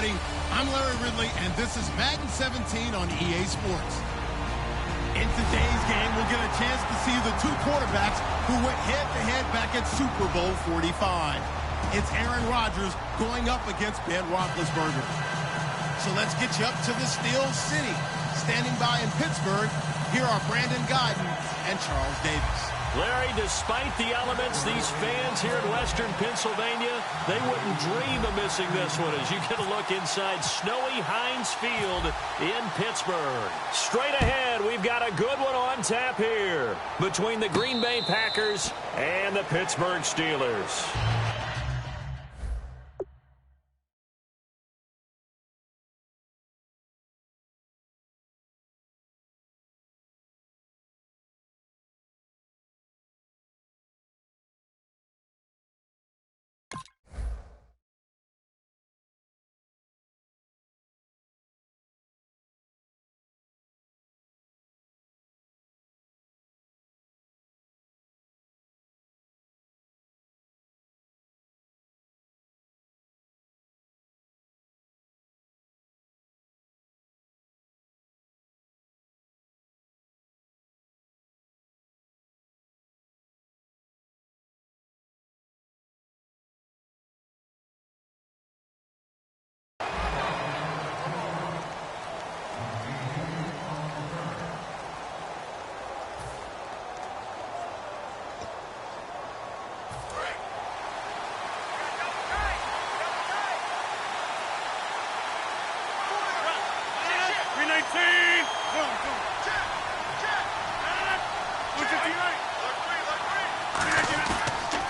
everybody. I'm Larry Ridley, and this is Madden 17 on EA Sports. In today's game, we'll get a chance to see the two quarterbacks who went head-to-head back at Super Bowl 45. It's Aaron Rodgers going up against Ben Roethlisberger. So let's get you up to the Steel City. Standing by in Pittsburgh, here are Brandon Guyton and Charles Davis. Larry, despite the elements, these fans here in western Pennsylvania, they wouldn't dream of missing this one as you get a look inside snowy Heinz Field in Pittsburgh. Straight ahead, we've got a good one on tap here between the Green Bay Packers and the Pittsburgh Steelers.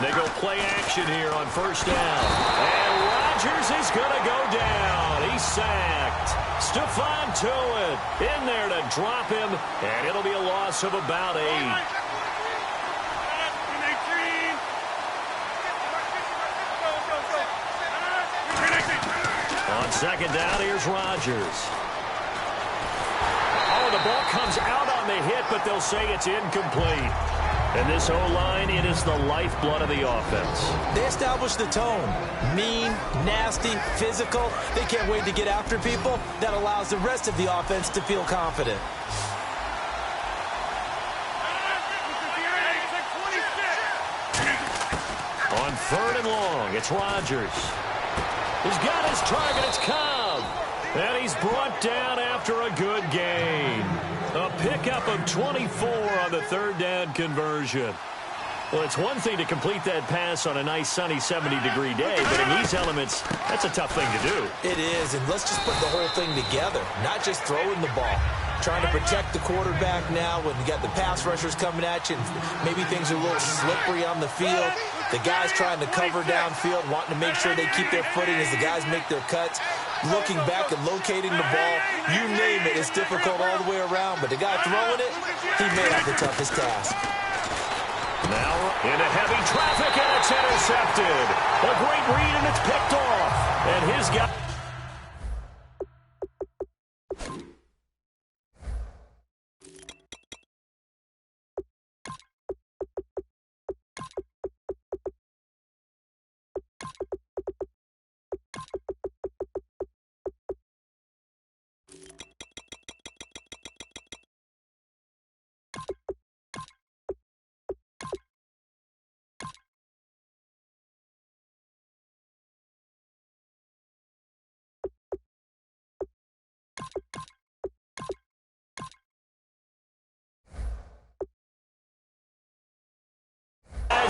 They go play action here on first down. And Rodgers is going to go down. He's sacked. Stephon Tuitt in there to drop him, and it'll be a loss of about 8. On second down, here's Rodgers. Oh, the ball comes out on the hit, but they'll say it's incomplete. And this O-line, it is the lifeblood of the offense. They establish the tone. Mean, nasty, physical. They can't wait to get after people. That allows the rest of the offense to feel confident. On third and long, it's Rodgers. He's got his target. It's Cobb. And he's brought down after a good gain. A pickup of 24 on the third down conversion. Well, it's one thing to complete that pass on a nice sunny 70-degree day, but in these elements, that's a tough thing to do. It is, and let's just put the whole thing together, not just throwing the ball. Trying to protect the quarterback now when you got the pass rushers coming at you, and maybe things are a little slippery on the field. The guys trying to cover downfield, wanting to make sure they keep their footing as the guys make their cuts. Looking back and locating the ball, you name it, it's difficult all the way around. But the guy throwing it, he may have the toughest task. Now into heavy traffic, and it's intercepted. A great read, and it's picked off. And his guy...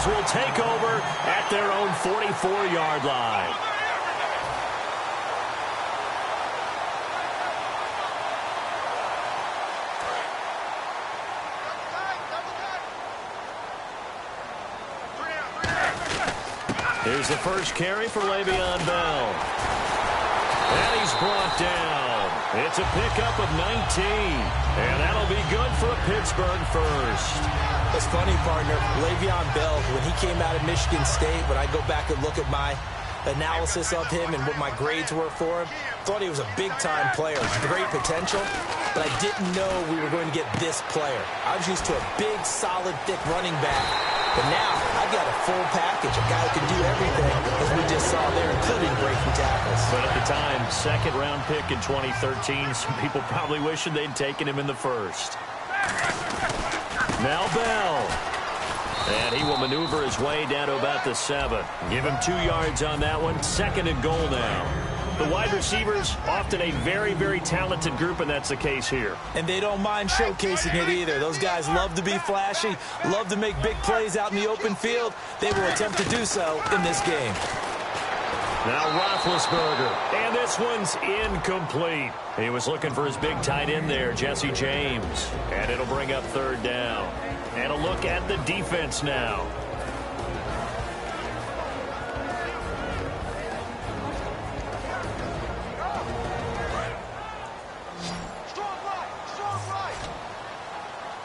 will take over at their own 44-yard line. Here's the first carry for Le'Veon Bell. And he's brought down. It's a pickup of 19. And that'll be good for a Pittsburgh first. It's funny, partner. Le'Veon Bell, when he came out of Michigan State, when I go back and look at my analysis of him and what my grades were for him, thought he was a big-time player. Great potential, but I didn't know we were going to get this player. I was used to a big, solid, thick running back. But now, I've got a full package, a guy who can do everything, as we just saw there, including breaking tackles. But at the time, second-round pick in 2013, some people probably wishing they'd taken him in the first. Now Bell. And he will maneuver his way down to about the 7. Give him 2 yards on that one. Second and goal now. The wide receivers, often a very, very talented group, and that's the case here. And they don't mind showcasing it either. Those guys love to be flashy, love to make big plays out in the open field. They will attempt to do so in this game. Now Roethlisberger, and this one's incomplete. He was looking for his big tight end there, Jesse James. And it'll bring up third down. And a look at the defense now.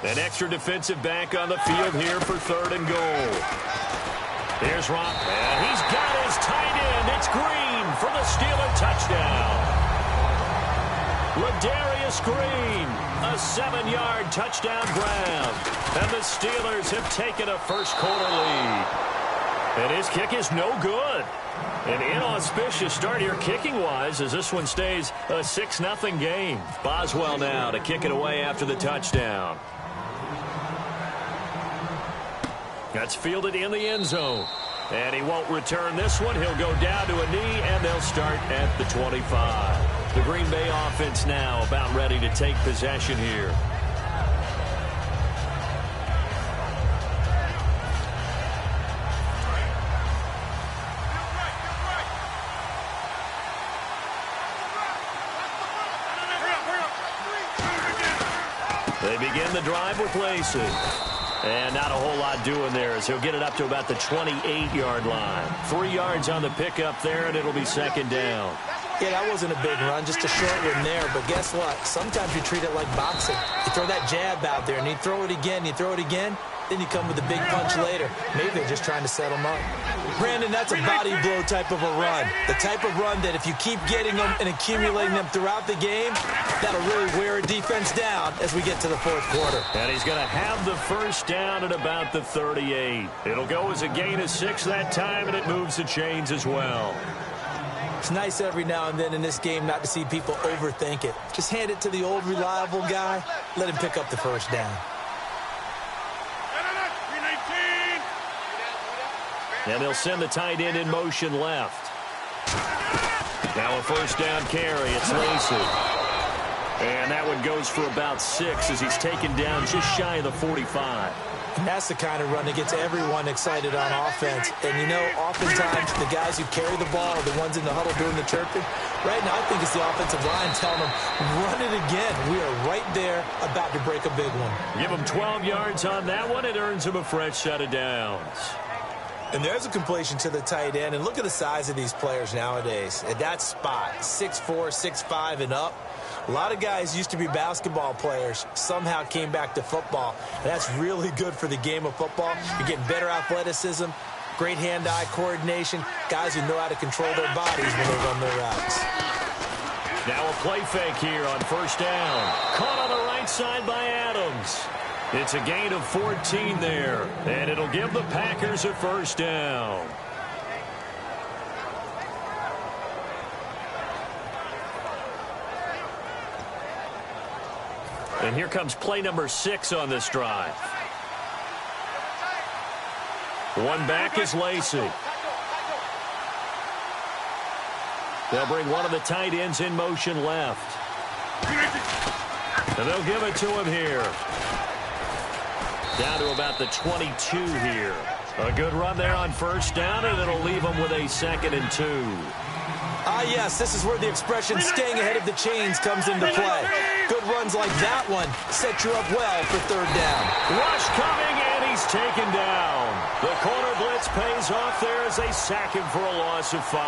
An extra defensive back on the field here for third and goal. Here's Rock, and he's got his tight end. It's Green for the Steeler touchdown. Ladarius Green, a 7-yard touchdown grab. And the Steelers have taken a first-quarter lead. And his kick is no good. An inauspicious start here kicking-wise as this one stays a 6-0 game. Boswell now to kick it away after the touchdown. That's fielded in the end zone. And he won't return this one. He'll go down to a knee, and they'll start at the 25. The Green Bay offense now about ready to take possession here. They begin the drive with Lacey. And not a whole lot doing there as he'll get it up to about the 28-yard line. 3 yards on the pickup there, and it'll be second down. Yeah, that wasn't a big run, just a short one there. But guess what? Sometimes you treat it like boxing. You throw that jab out there, and you throw it again, then you come with a big punch later. Maybe they're just trying to set them up. Brandon, that's a body blow type of a run. The type of run that if you keep getting them and accumulating them throughout the game, that'll really wear a defense down as we get to the fourth quarter. And he's going to have the first down at about the 38. It'll go as a gain of 6 that time, and it moves the chains as well. It's nice every now and then in this game not to see people overthink it. Just hand it to the old reliable guy. Let him pick up the first down. And they'll send the tight end in motion left. Now a first down carry. It's Lacey. And that one goes for about 6 as he's taken down just shy of the 45. And that's the kind of run that gets everyone excited on offense. And, you know, oftentimes the guys who carry the ball are the ones in the huddle doing the chirping. Right now, I think it's the offensive line telling them, run it again. We are right there about to break a big one. Give him 12 yards on that one. It earns him a fresh set of downs. And there's a completion to the tight end. And look at the size of these players nowadays. At that spot, 6'4", 6'5", and up. A lot of guys used to be basketball players, somehow came back to football. And that's really good for the game of football. You're getting better athleticism, great hand-eye coordination, guys who know how to control their bodies when they run their routes. Now a play fake here on first down. Caught on the right side by Adams. It's a gain of 14 there, and it'll give the Packers a first down. And here comes play number 6 on this drive. One back is Lacey. They'll bring one of the tight ends in motion left. And they'll give it to him here. Down to about the 22 here. A good run there on first down, and it'll leave them with a 2nd and 2. Ah, yes, this is where the expression staying ahead of the chains comes into play. Good runs like that one set you up well for third down. Rush coming, and he's taken down. The corner blitz pays off there as they sack him for a loss of 5.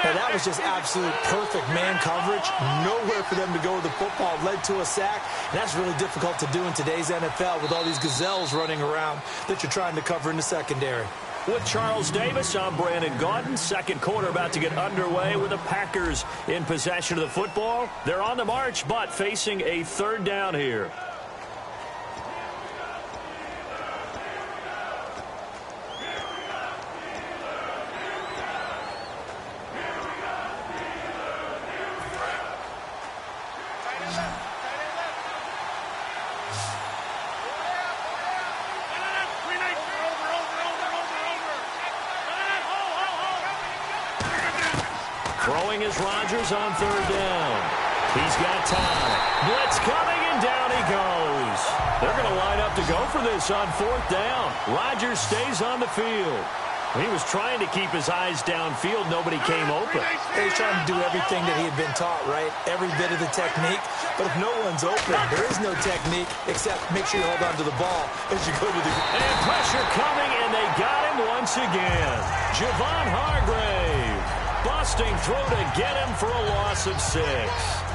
Now, that was just absolute perfect man coverage. Nowhere for them to go with the football. Led to a sack. And that's really difficult to do in today's NFL with all these gazelles running around that you're trying to cover in the secondary. With Charles Davis, I'm Brandon Gaudin. Second quarter about to get underway with the Packers in possession of the football. They're on the march, but facing a third down here. Throwing is Rodgers on third down. He's got time. Blitz coming, and down he goes. They're going to line up to go for this on fourth down. Rodgers stays on the field. He was trying to keep his eyes downfield. Nobody came open. He's trying to do everything that he had been taught, right? Every bit of the technique. But if no one's open, there is no technique except make sure you hold on to the ball as you go to the... And pressure coming, and they got him once again. Javon Hargrave. Busting through to get him for a loss of 6.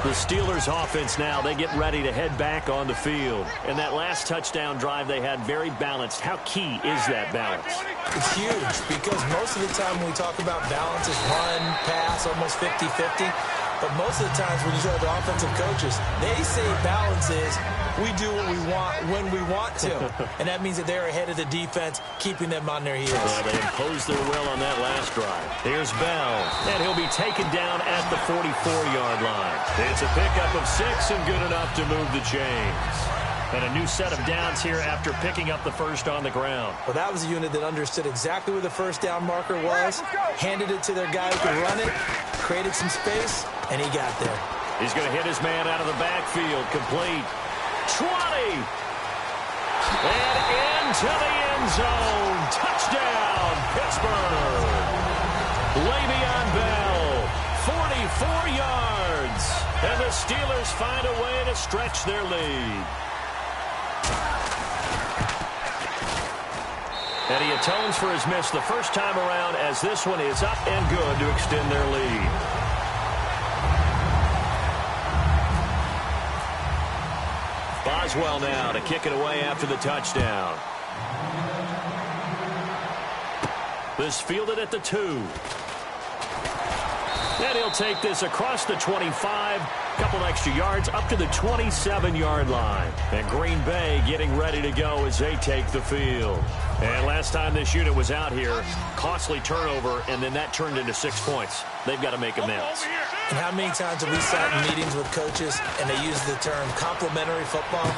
The Steelers offense now, they get ready to head back on the field. And that last touchdown drive they had very balanced. How key is that balance? It's huge because most of the time when we talk about balance, it's run, pass, almost 50-50. But most of the times when you talk to offensive coaches, they say balance is we do what we want when we want to. And that means that they're ahead of the defense, keeping them on their heels. Well, they imposed their will on that last drive. Here's Bell, and he'll be taken down at the 44-yard line. It's a pickup of 6 and good enough to move the chains. And a new set of downs here after picking up the first on the ground. Well, that was a unit that understood exactly where the first down marker was, handed it to their guy who could run it, created some space, and he got there. He's going to hit his man out of the backfield. Complete. 20. And into the end zone. Touchdown, Pittsburgh. Le'Veon Bell, 44 yards. And the Steelers find a way to stretch their lead. And he atones for his miss the first time around as this one is up and good to extend their lead. Boswell now to kick it away after the touchdown. This fielded at the 2. And he'll take this across the 25. Couple extra yards up to the 27-yard line. And Green Bay getting ready to go as they take the field. And last time this unit was out here, costly turnover, and then that turned into 6 points. They've got to make amends. And how many times have we sat in meetings with coaches and they use the term complementary football?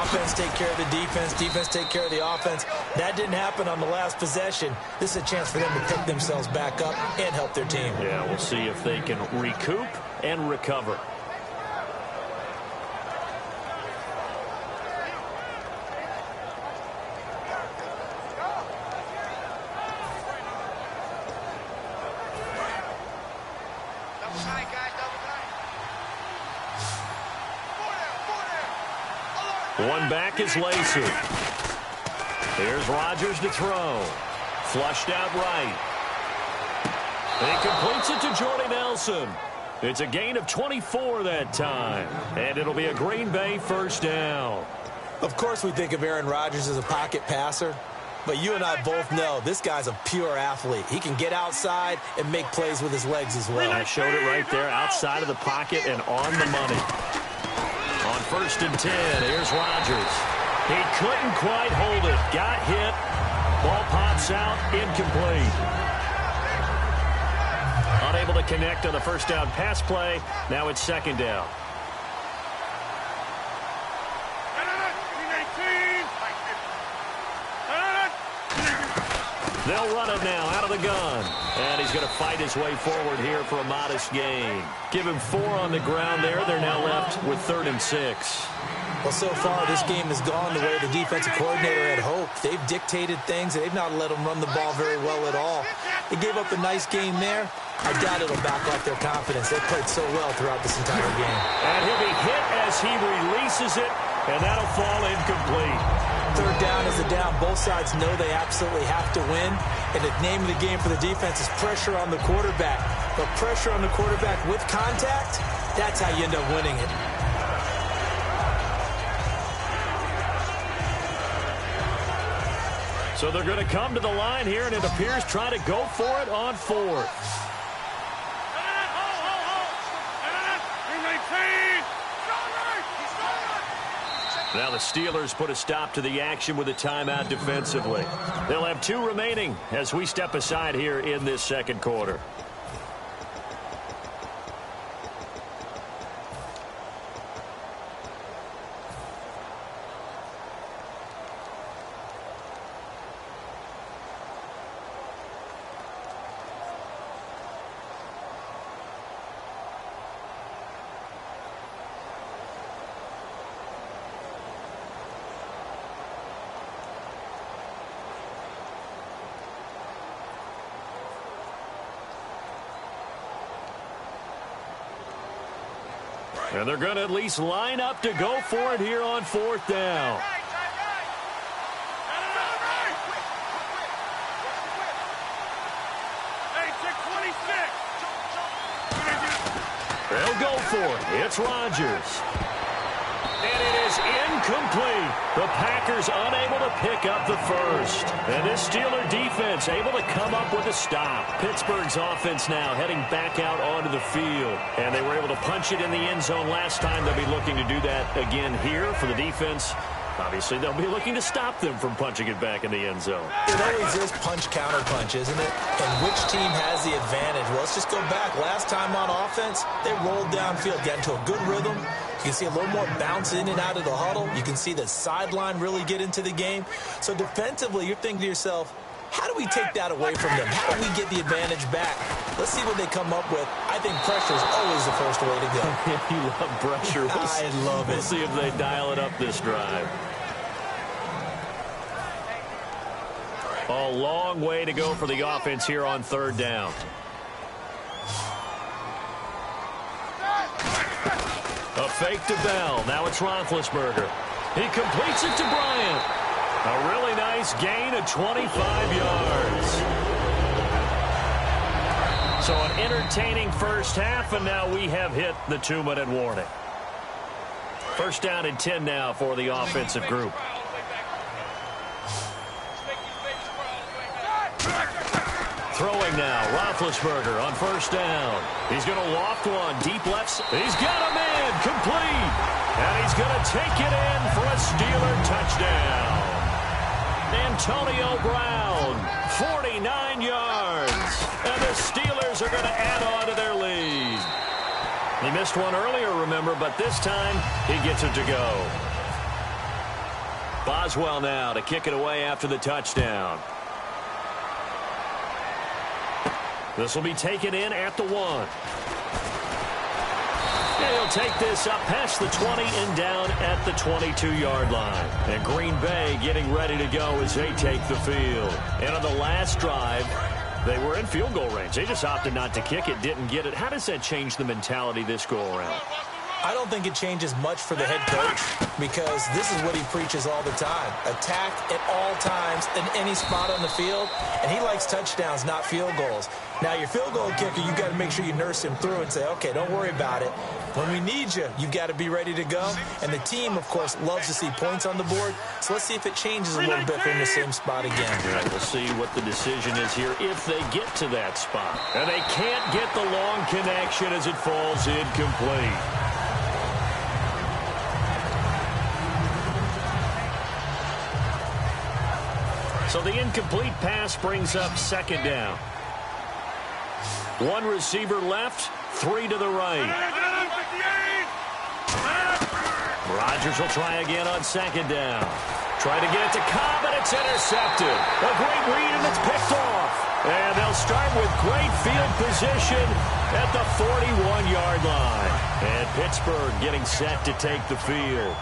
Offense take care of the defense, defense take care of the offense. That didn't happen on the last possession. This is a chance for them to pick themselves back up and help their team. Yeah, we'll see if they can recoup and recover. One back is Lacy. Here's Rodgers to throw. Flushed out right. He completes it to Jordy Nelson. It's a gain of 24 that time. And it'll be a Green Bay first down. Of course we think of Aaron Rodgers as a pocket passer. But you and I both know this guy's a pure athlete. He can get outside and make plays with his legs as well. I showed it right there, outside of the pocket and on the money. On 1st and 10, here's Rodgers. He couldn't quite hold it. Got hit. Ball pops out, incomplete. Unable to connect on the first down pass play. Now it's 2nd down. They'll run it now out of the gun. And he's going to fight his way forward here for a modest gain. Give him 4 on the ground there. They're now left with 3rd and 6. Well, so far this game has gone the way the defensive coordinator had hoped. They've dictated things. They've not let them run the ball very well at all. They gave up a nice game there. I doubt it'll back off their confidence. They played so well throughout this entire game. And he'll be hit as he releases it, and that'll fall incomplete. 3rd down is the down. Both sides know they absolutely have to win. And the name of the game for the defense is pressure on the quarterback. But pressure on the quarterback with contact, that's how you end up winning it. So they're going to come to the line here, and it appears try to go for it on 4th. Now the Steelers put a stop to the action with a timeout defensively. They'll have 2 remaining as we step aside here in this 2nd quarter. And they're going to at least line up to go for it here on 4th down. They'll go for it. It's Rodgers. And it is incomplete. The Packers unable to pick up the first. And this Steeler defense able to come up with a stop. Pittsburgh's offense now heading back out onto the field. And they were able to punch it in the end zone last time. They'll be looking to do that again here for the defense. Obviously, they'll be looking to stop them from punching it back in the end zone. It always is punch-counter-punch, isn't it? And which team has the advantage? Well, let's just go back. Last time on offense, they rolled downfield, got into a good rhythm. You can see a little more bounce in and out of the huddle. You can see the sideline really get into the game. So defensively, you're thinking to yourself, how do we take that away from them? How do we get the advantage back? Let's see what they come up with. I think pressure is always the first way to go. You love pressure. I love it. We'll see if they dial it up this drive. A long way to go for the offense here on 3rd down. A fake to Bell. Now it's Roethlisberger. He completes it to Bryant. A really nice gain of 25 yards. So an entertaining first half, and now we have hit the 2-minute warning. 1st down and 10 now for the offensive group. Throwing now, Roethlisberger on 1st down. He's going to loft one, deep left. He's got a man, complete. And he's going to take it in for a Steeler touchdown. Antonio Brown, 49 yards. And the Steelers are going to add on to their lead. He missed one earlier, remember, but this time he gets it to go. Boswell now to kick it away after the touchdown. This will be taken in at the 1. And he'll take this up past the 20 and down at the 22-yard line. And Green Bay getting ready to go as they take the field. And on the last drive, they were in field goal range. They just opted not to kick it, didn't get it. How does that change the mentality this go-around? I don't think it changes much for the head coach because this is what he preaches all the time. Attack at all times in any spot on the field, and he likes touchdowns, not field goals. Now, your field goal kicker, you've got to make sure you nurse him through and say, okay, don't worry about it. When we need you, you've got to be ready to go. And the team, of course, loves to see points on the board. So let's see if it changes a little bit from the same spot again. All right, we'll see what the decision is here if they get to that spot. And they can't get the long connection as it falls incomplete. So the incomplete pass brings up 2nd down. 1 receiver left, 3 to the right. Rodgers will try again on 2nd down. Try to get it to Cobb, and it's intercepted. A great read, and it's picked off. And they'll start with great field position at the 41-yard line. And Pittsburgh getting set to take the field.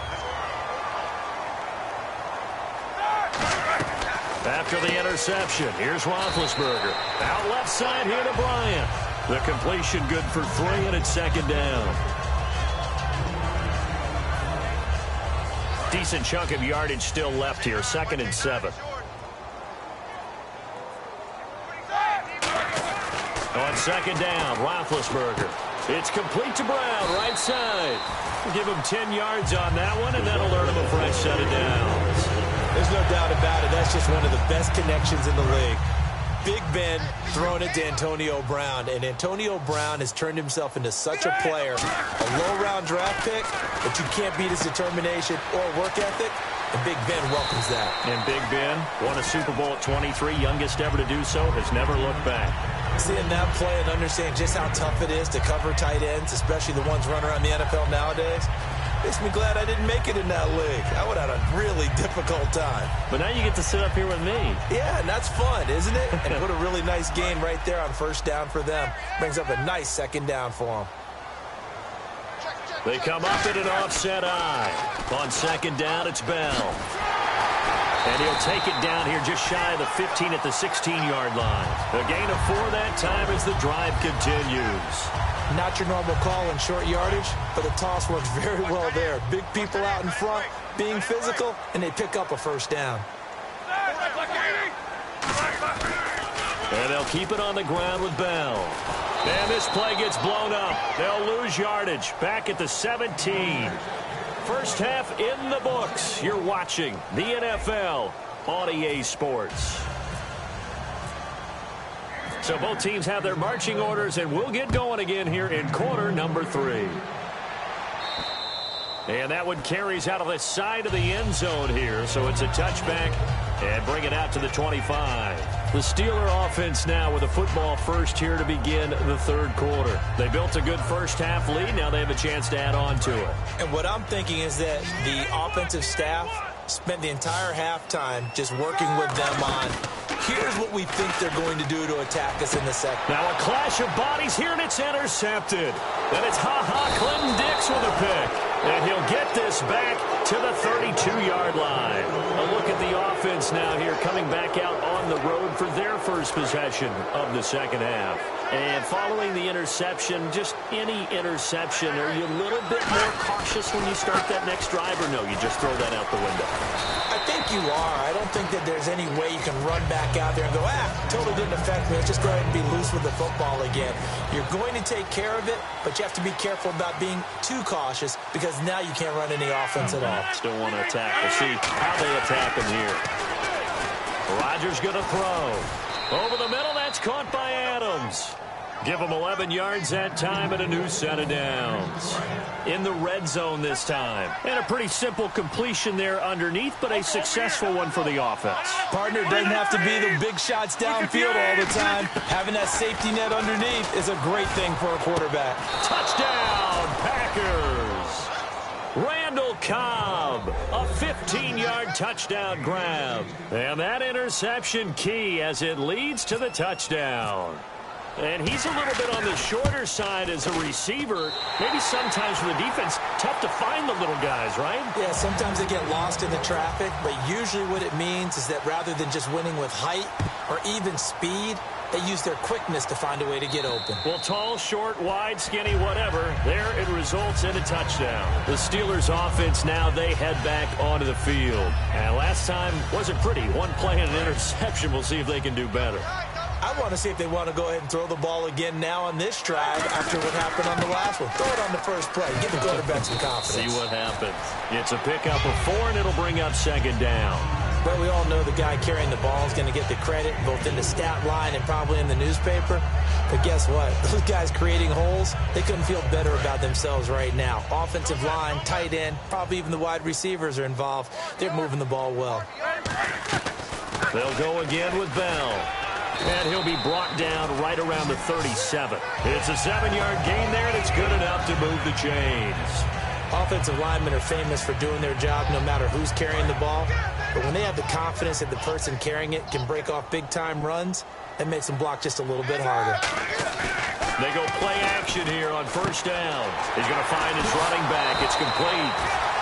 After the interception, here's Roethlisberger. Out left side here to Bryant. The completion good for 3, and it's 2nd down. Decent chunk of yardage still left here, 2nd and 7. On 2nd down, Roethlisberger. It's complete to Brown, right side. Give him 10 yards on that one, and that'll earn him a fresh set of downs. There's no doubt about it. That's just one of the best connections in the league. Big Ben throwing it to Antonio Brown. And Antonio Brown has turned himself into such a player. A low-round draft pick, but you can't beat his determination or work ethic. And Big Ben welcomes that. And Big Ben won a Super Bowl at 23, youngest ever to do so, has never looked back. Seeing that play and understanding just how tough it is to cover tight ends, especially the ones running around the NFL nowadays, makes me glad I didn't make it in that league. I would have had a really difficult time. But now you get to sit up here with me. Yeah, and that's fun, isn't it? And put a really nice gain right there on 1st down for them. Brings up a nice 2nd down for them. They come up at an offset eye. On 2nd down, it's Bell. And he'll take it down here just shy of the 15 at the 16-yard line. A gain of 4 that time as the drive continues. Not your normal call in short yardage, but the toss works very well there. Big people out in front, being physical, and they pick up a first down. And they'll keep it on the ground with Bell. And this play gets blown up. They'll lose yardage back at the 17. First half in the books. You're watching the NFL on EA Sports. So both teams have their marching orders, and we'll get going again here in quarter number 3. And that one carries out of the side of the end zone here, so it's a touchback and bring it out to the 25. The Steeler offense now with a football first here to begin the third quarter. They built a good first half lead. Now they have a chance to add on to it. And what I'm thinking is that the offensive staff spent the entire halftime just working with them on, here's what we think they're going to do to attack us in the second. Now a clash of bodies here, and it's intercepted. And it's Clinton Dix with a pick. And he'll get this back to the 32-yard line. A look at the offense now here coming back out on the road for their first possession of the second half. And following the interception, just any interception, are you a little bit more cautious when you start that next drive, or no, you just throw that out the window? I think you are. I don't think that there's any way you can run back out there and go, totally didn't affect me. Let's just go ahead and be loose with the football again. You're going to take care of it, but you have to be careful about being too cautious because now you can't run any offense at all. Still want to attack. We'll see how they attack him here. Rodgers going to throw. Over the middle, that's caught by Adams. Give him 11 yards that time and a new set of downs. In the red zone this time. And a pretty simple completion there underneath, but a successful one for the offense. Partner doesn't have to be the big shots downfield all the time. Having that safety net underneath is a great thing for a quarterback. Touchdown, Packers! Randall Cobb, a 15-yard touchdown grab. And that interception key as it leads to the touchdown. And he's a little bit on the shorter side as a receiver. Maybe sometimes for the defense, tough to find the little guys, right? Yeah, sometimes they get lost in the traffic, but usually what it means is that rather than just winning with height or even speed, they use their quickness to find a way to get open. Well, tall, short, wide, skinny, whatever, there it results in a touchdown. The Steelers offense now, they head back onto the field. And last time wasn't pretty. One play and an interception. We'll see if they can do better. I want to see if they want to go ahead and throw the ball again now on this drive after what happened on the last one. Throw it on the first play. Give the quarterback some confidence. See what happens. It's a pickup of 4, and it'll bring up second down. But we all know the guy carrying the ball is going to get the credit both in the stat line and probably in the newspaper. But guess what? Those guys creating holes, they couldn't feel better about themselves right now. Offensive line, tight end, probably even the wide receivers are involved. They're moving the ball well. They'll go again with Bell. And he'll be brought down right around the 37. It's a 7-yard gain there, and it's good enough to move the chains. Offensive linemen are famous for doing their job no matter who's carrying the ball. But when they have the confidence that the person carrying it can break off big-time runs, that makes them block just a little bit harder. They go play action here on first down. He's going to find his running back. It's complete.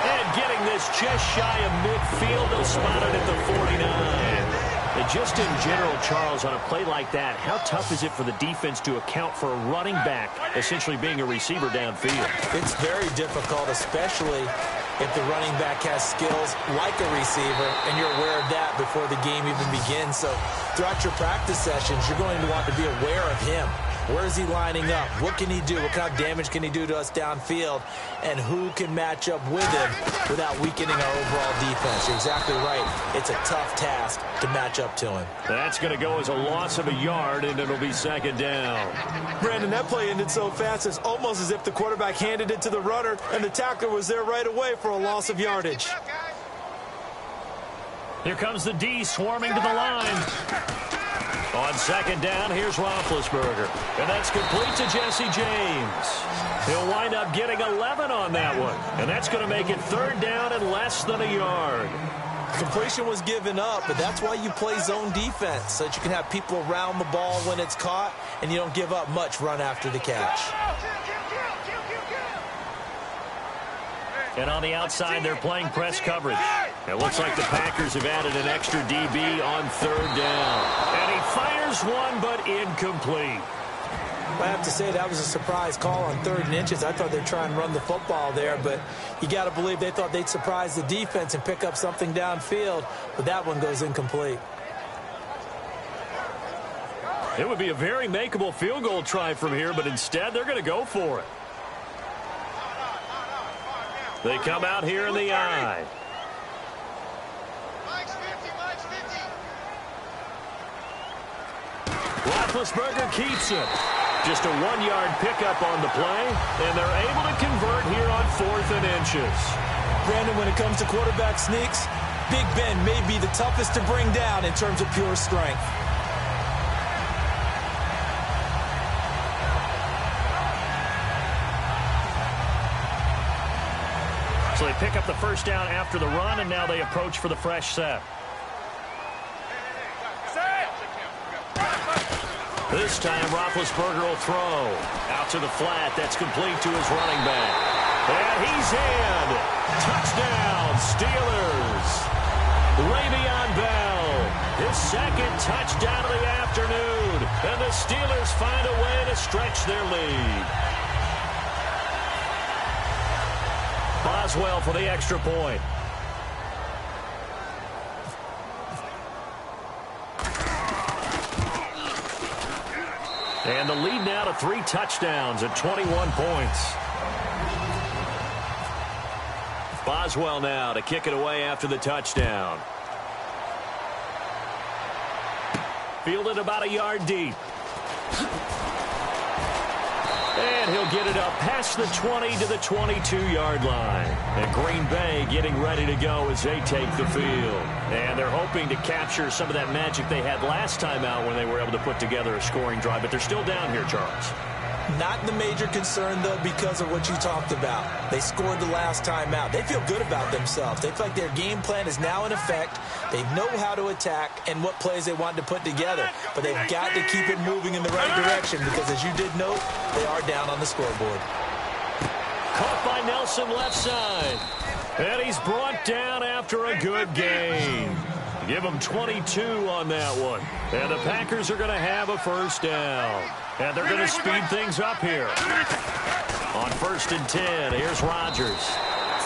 And getting this just shy of midfield, they'll spot it at the 49. And just in general, Charles, on a play like that, how tough is it for the defense to account for a running back essentially being a receiver downfield? It's very difficult, especially if the running back has skills like a receiver, and you're aware of that before the game even begins. So throughout your practice sessions, you're going to want to be aware of him. Where is he lining up? What can he do? What kind of damage can he do to us downfield? And who can match up with him without weakening our overall defense? You're exactly right. It's a tough task to match up to him. That's going to go as a loss of a yard, and it'll be second down. Brandon, that play ended so fast, it's almost as if the quarterback handed it to the runner, and the tackler was there right away for a loss of yardage. Here comes the D swarming to the line. On second down, here's Roethlisberger. And that's complete to Jesse James. He'll wind up getting 11 on that one. And that's going to make it third down and less than a yard. Completion was given up, but that's why you play zone defense, so that you can have people around the ball when it's caught, and you don't give up much run after the catch. And on the outside, they're playing press coverage. It looks like the Packers have added an extra DB on third down. And he fires one, but incomplete. I have to say that was a surprise call on 3rd and inches. I thought they'd try and run the football there, but you got to believe they thought they'd surprise the defense and pick up something downfield, but that one goes incomplete. It would be a very makeable field goal try from here, but instead they're going to go for it. They come out here in the eye. Roethlisberger keeps it. Just a 1-yard pickup on the play, and they're able to convert here on 4th and inches. Brandon, when it comes to quarterback sneaks, Big Ben may be the toughest to bring down in terms of pure strength. So they pick up the first down after the run, and now they approach for the fresh set. This time, Roethlisberger will throw. Out to the flat. That's complete to his running back. And he's in. Touchdown, Steelers. Le'Veon Bell. His 2nd touchdown of the afternoon. And the Steelers find a way to stretch their lead. Boswell for the extra point. And the lead now to 3 touchdowns at 21 points. Boswell now to kick it away after the touchdown. Fielded about a yard deep. And he'll get it up past the 20 to the 22-yard line. And Green Bay getting ready to go as they take the field. And they're hoping to capture some of that magic they had last time out when they were able to put together a scoring drive. But they're still down here, Charles. Not the major concern, though, because of what you talked about. They scored the last time out. They feel good about themselves. They feel like their game plan is now in effect. They know how to attack and what plays they want to put together. But they've got to keep it moving in the right direction because, as you did note, they are down on the scoreboard. Caught by Nelson left side. And he's brought down after a good game. Give him 22 on that one. And the Packers are going to have a first down. And they're going to speed things up here. On 1st and 10, here's Rodgers.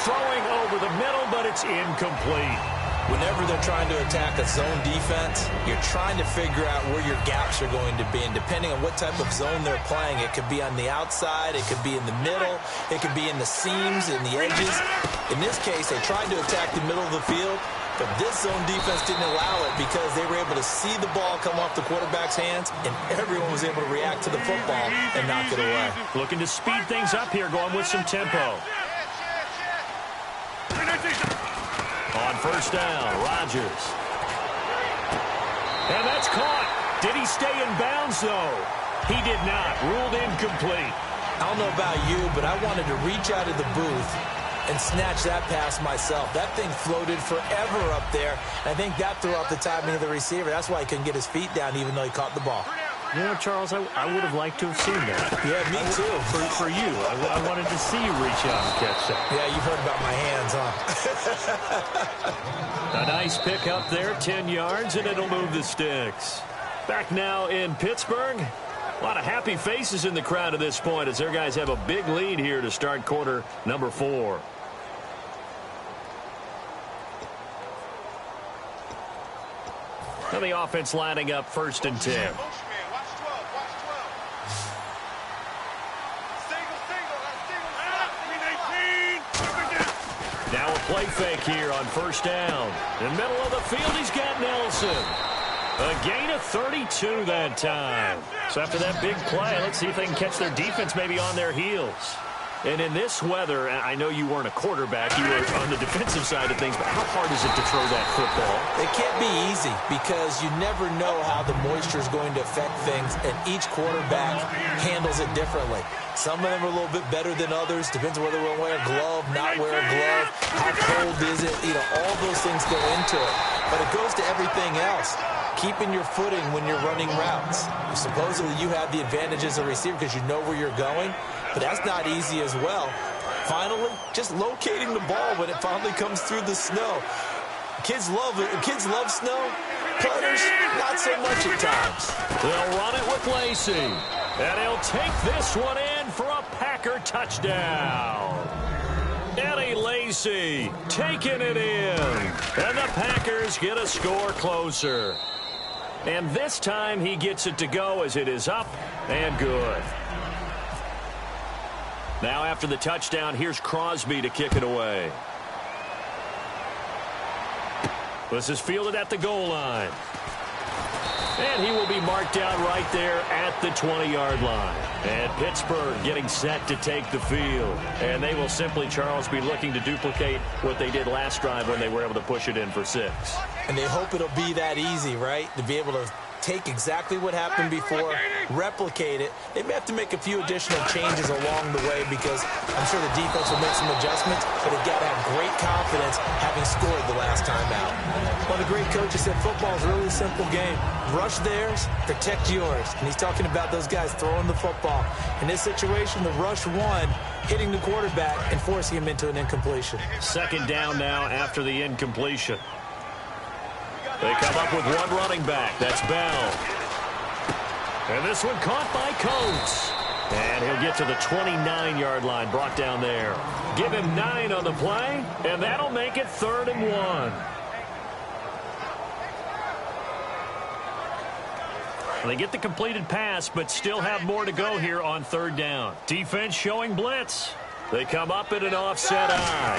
Throwing over the middle, but it's incomplete. Whenever they're trying to attack a zone defense, you're trying to figure out where your gaps are going to be. And depending on what type of zone they're playing, it could be on the outside, it could be in the middle, it could be in the seams, in the edges. In this case, they tried to attack the middle of the field, but this zone defense didn't allow it because they were able to see the ball come off the quarterback's hands, and everyone was able to react to the football and knock it away. Looking to speed things up here, going with some tempo. On 1st down, Rodgers. And that's caught. Did he stay in bounds, though? He did not. Ruled incomplete. I don't know about you, but I wanted to reach out of the booth and snatch that pass myself. That thing floated forever up there. I think that threw off the timing of the receiver. That's why he couldn't get his feet down even though he caught the ball. You know, Charles, I would have liked to have seen that. Yeah, me too. For you. I wanted to see you reach out and catch that. Yeah, you've heard about my hands, huh? A nice pick up there, 10 yards, and it'll move the sticks. Back now in Pittsburgh. A lot of happy faces in the crowd at this point as their guys have a big lead here to start quarter number 4. Now the offense lining up 1st and 10. Now a play fake here on 1st down. In the middle of the field, he's got Nelson. A gain of 32 that time. So after that big play, let's see if they can catch their defense maybe on their heels. And in this weather, I know you weren't a quarterback, you were on the defensive side of things, but how hard is it to throw that football? It can't be easy because you never know how the moisture is going to affect things, and each quarterback handles it differently. Some of them are a little bit better than others. Depends on whether we'll wear a glove, not wear a glove. How cold is it? You know, all those things go into it. But it goes to everything else. Keeping your footing when you're running routes. Supposedly you have the advantage as a receiver because you know where you're going, but that's not easy as well. Finally, just locating the ball when it finally comes through the snow. Kids love snow. Players, not so much at times. They'll run it with Lacey. And he'll take this one in for a Packer touchdown. Eddie Lacy taking it in. And the Packers get a score closer. And this time he gets it to go as it is up and good. Now after the touchdown, here's Crosby to kick it away. This is fielded at the goal line. And he will be marked down right there at the 20-yard line. And Pittsburgh getting set to take the field. And they will simply, Charles, be looking to duplicate what they did last drive when they were able to push it in for 6. And they hope it'll be that easy, right? To be able to take exactly what happened before, replicate it. They may have to make a few additional changes along the way because I'm sure the defense will make some adjustments, but they've got to have great confidence having scored the last time out. One of the great coaches said football is a really simple game. Rush theirs, protect yours. And he's talking about those guys throwing the football. In this situation, the rush one, hitting the quarterback and forcing him into an incompletion. Second down now after the incompletion. They come up with one running back. That's Bell. And this one caught by Coates. And he'll get to the 29-yard line, brought down there. Give him 9 on the play, and that'll make it 3rd and 1. They get the completed pass, but still have more to go here on 3rd down. Defense showing blitz. They come up in an offset eye.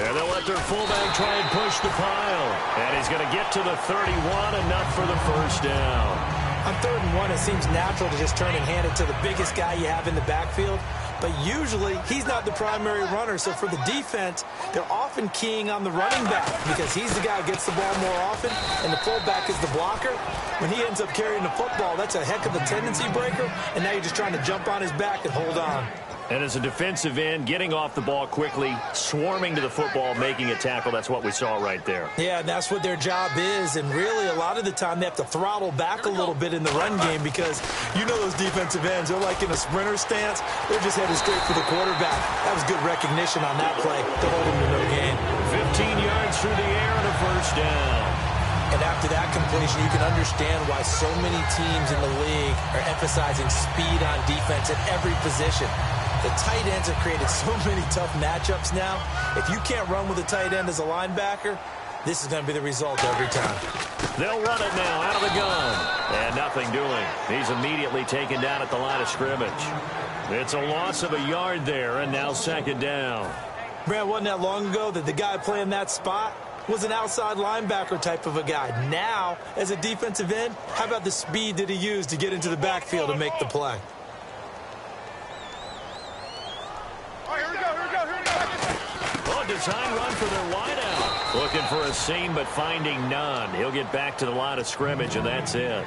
And they'll let their fullback try and push the pile. And he's going to get to the 31, enough for the first down. On 3rd and 1, it seems natural to just turn and hand it to the biggest guy you have in the backfield. But usually, he's not the primary runner. So for the defense, they're often keying on the running back because he's the guy who gets the ball more often, and the fullback is the blocker. When he ends up carrying the football, that's a heck of a tendency breaker, and now you're just trying to jump on his back and hold on. And as a defensive end, getting off the ball quickly, swarming to the football, making a tackle, that's what we saw right there. Yeah, and that's what their job is. And really, a lot of the time, they have to throttle back a little bit in the run game because you know those defensive ends, they're like in a sprinter stance. They're just headed straight for the quarterback. That was good recognition on that play to hold him to no gain. 15 yards through the air and a first down. And after that completion, you can understand why so many teams in the league are emphasizing speed on defense at every position. The tight ends have created so many tough matchups now. If you can't run with a tight end as a linebacker, this is going to be the result every time. They'll run it now out of the gun. And nothing doing. He's immediately taken down at the line of scrimmage. It's a loss of a yard there, and now 2nd down. Brad, wasn't that long ago that the guy playing that spot was an outside linebacker type of a guy. Now, as a defensive end, how about the speed that he used to get into the backfield and make the play? Design run for their wideout. Looking for a seam, but finding none. He'll get back to the line of scrimmage, and that's it.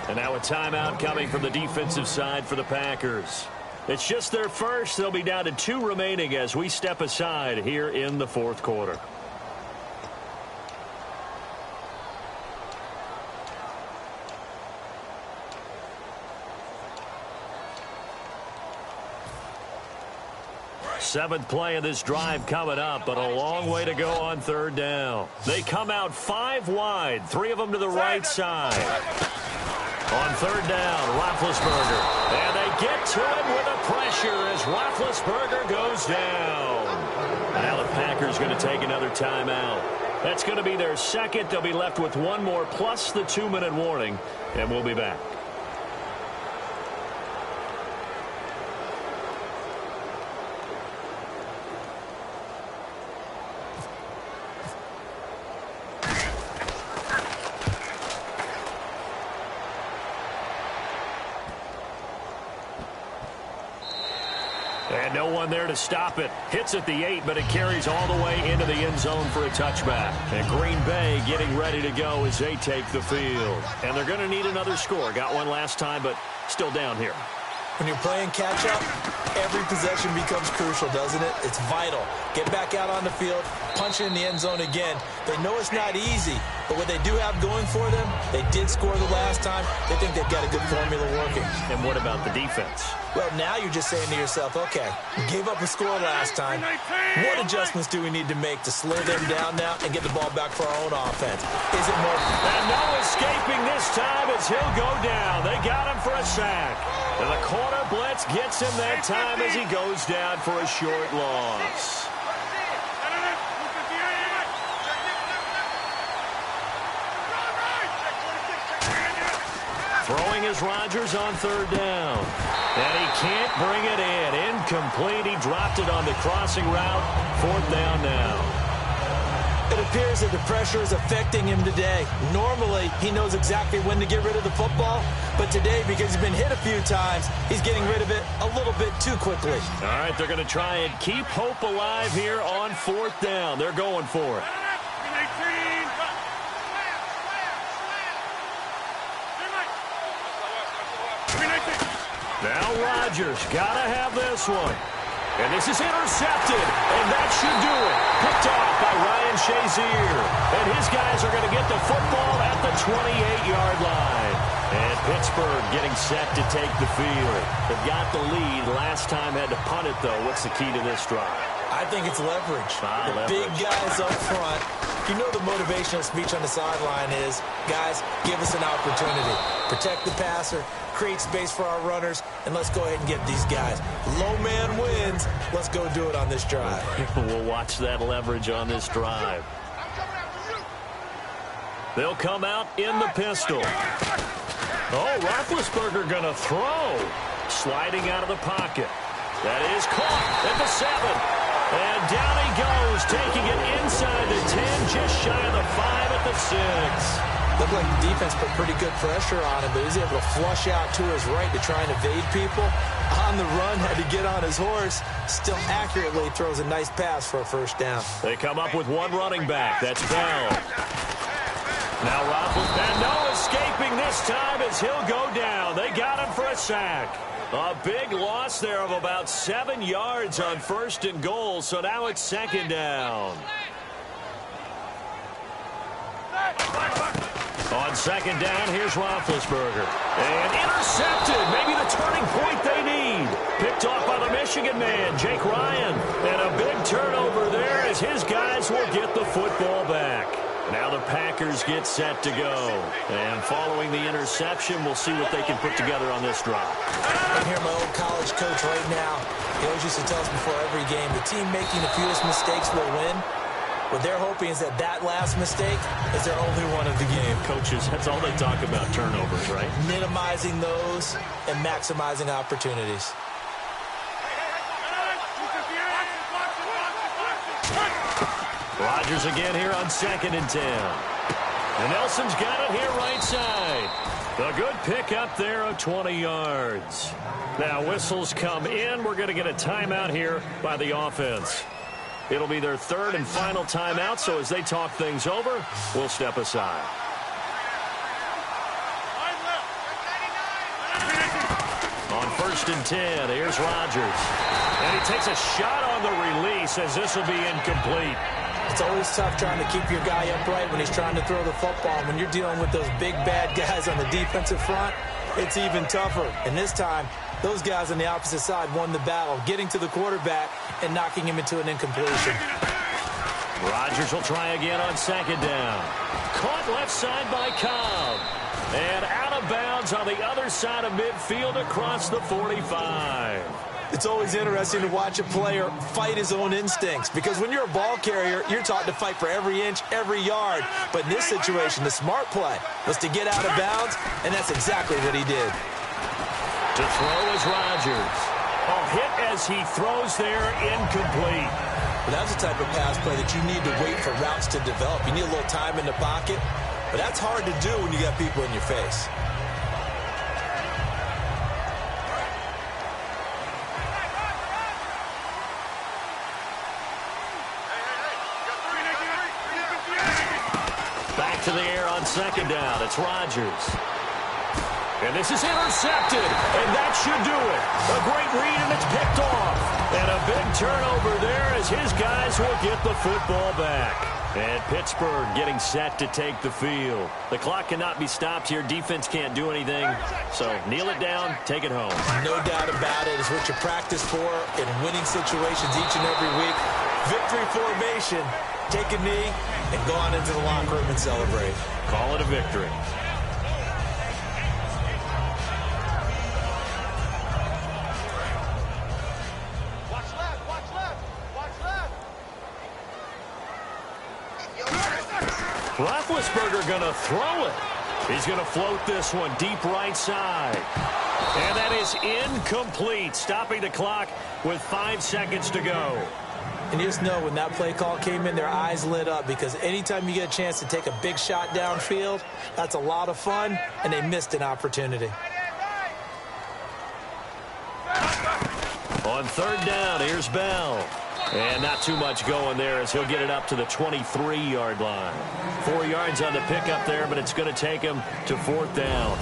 And now a timeout coming from the defensive side for the Packers. It's just their first. They'll be down to 2 remaining as we step aside here in the 4th quarter. Seventh play of this drive coming up, but a long way to go on 3rd down. They come out 5 wide, 3 of them to the right side. On 3rd down, Roethlisberger. And they get to him with a pressure as Roethlisberger goes down. Now the Packers going to take another timeout. That's going to be their second. They'll be left with 1 more plus the 2-minute warning, and we'll be back. And no one there to stop it. Hits at the 8, but it carries all the way into the end zone for a touchback. And Green Bay getting ready to go as they take the field. And they're going to need another score. Got one last time, but still down here. When you're playing catch-up, every possession becomes crucial, doesn't it? It's vital. Get back out on the field, punch it in the end zone again. They know it's not easy, But what they do have going for them, they did score the last time. They think they've got a good formula working. And what about the defense? Well, now you're just saying to yourself, okay, we gave up a score last time. What adjustments do we need to make to slow them down now and get the ball back for our own offense? Is it more... And no escaping this time as he'll go down. They got him for a sack. And the corner blitz gets him that time as he goes down for a short loss. Throwing is Rodgers on third down. And he can't bring it in. Incomplete. He dropped it on the crossing route. Fourth down now. It appears that the pressure is affecting him today. Normally, he knows exactly when to get rid of the football. But today, because he's been hit a few times, he's getting rid of it a little bit too quickly. All right, they're going to try and keep hope alive here on fourth down. They're going for it. Now Rodgers got to have this one. And this is intercepted, and that should do it. Picked off by Ryan Shazier. And his guys are going to get the football at the 28-yard line. And Pittsburgh getting set to take the field. They've got the lead. Last time had to punt it, though. What's the key to this drive? I think it's leverage. Big guys up front. You know the motivational speech on the sideline is, guys, give us an opportunity. Protect the passer, create space for our runners, and let's go ahead and get these guys. Low man wins. Let's go do it on this drive. We'll watch that leverage on this drive. They'll come out in the pistol. Oh, Roethlisberger going to throw. Sliding out of the pocket. That is caught at the 7. And down he goes, taking it inside the 10, just shy of the 5 at the 6. Looked like the defense put pretty good pressure on him, but he was able to flush out to his right to try and evade people. On the run, had to get on his horse. Still accurately throws a nice pass for a first down. They come up with one running back. That's Bell. Now Roethlisberger, and no escaping this time as he'll go down. They got him for a sack. A big loss there of about 7 yards on first and goal, so now it's second down. On second down, here's Roethlisberger. And intercepted, maybe the turning point they need. Picked off by the Michigan man, Jake Ryan. And a big turnover there as his guys will get the football back. Now the Packers get set to go. And following the interception, we'll see what they can put together on this drive. I'm here, my old college coach right now. He always used to tell us before every game, the team making the fewest mistakes will win. What they're hoping is that last mistake is their only one of the game. Coaches, that's all they talk about, turnovers, right? Minimizing those and maximizing opportunities. Rodgers again here on 2nd and 10. And Nelson's got it here right side. A good pickup there of 20 yards. Now whistles come in. We're going to get a timeout here by the offense. It'll be their third and final timeout, so as they talk things over, we'll step aside. On 1st and 10, here's Rodgers. And he takes a shot on the release as this will be incomplete. It's always tough trying to keep your guy upright when he's trying to throw the football. When you're dealing with those big, bad guys on the defensive front, it's even tougher. And this time, those guys on the opposite side won the battle, getting to the quarterback and knocking him into an incompletion. Rodgers will try again on 2nd down. Caught left side by Cobb. And out of bounds on the other side of midfield across the 45. It's always interesting to watch a player fight his own instincts, because when you're a ball carrier, you're taught to fight for every inch, every yard. But in this situation, the smart play was to get out of bounds, and that's exactly what he did. To throw is Rodgers. A hit as he throws there, incomplete. But that's the type of pass play that you need to wait for routes to develop. You need a little time in the pocket, but that's hard to do when you got people in your face. Back to the air on 2nd down. It's Rodgers. And this is intercepted, and that should do it. A great read, and it's picked off. And a big turnover there as his guys will get the football back. And Pittsburgh getting set to take the field. The clock cannot be stopped here. Defense can't do anything. So kneel it down, take it home. No doubt about it. It's what you practice for in winning situations each and every week. Victory formation. Take a knee and go on into the locker room and celebrate. Call it a victory. Roethlisberger going to throw it. He's going to float this one deep right side. And that is incomplete, stopping the clock with 5 seconds to go. And you just know when that play call came in, their eyes lit up, because anytime you get a chance to take a big shot downfield, that's a lot of fun, and they missed an opportunity. On third down, here's Bell. And not too much going there as he'll get it up to the 23-yard line. 4 yards on the pickup there, but it's going to take him to fourth down.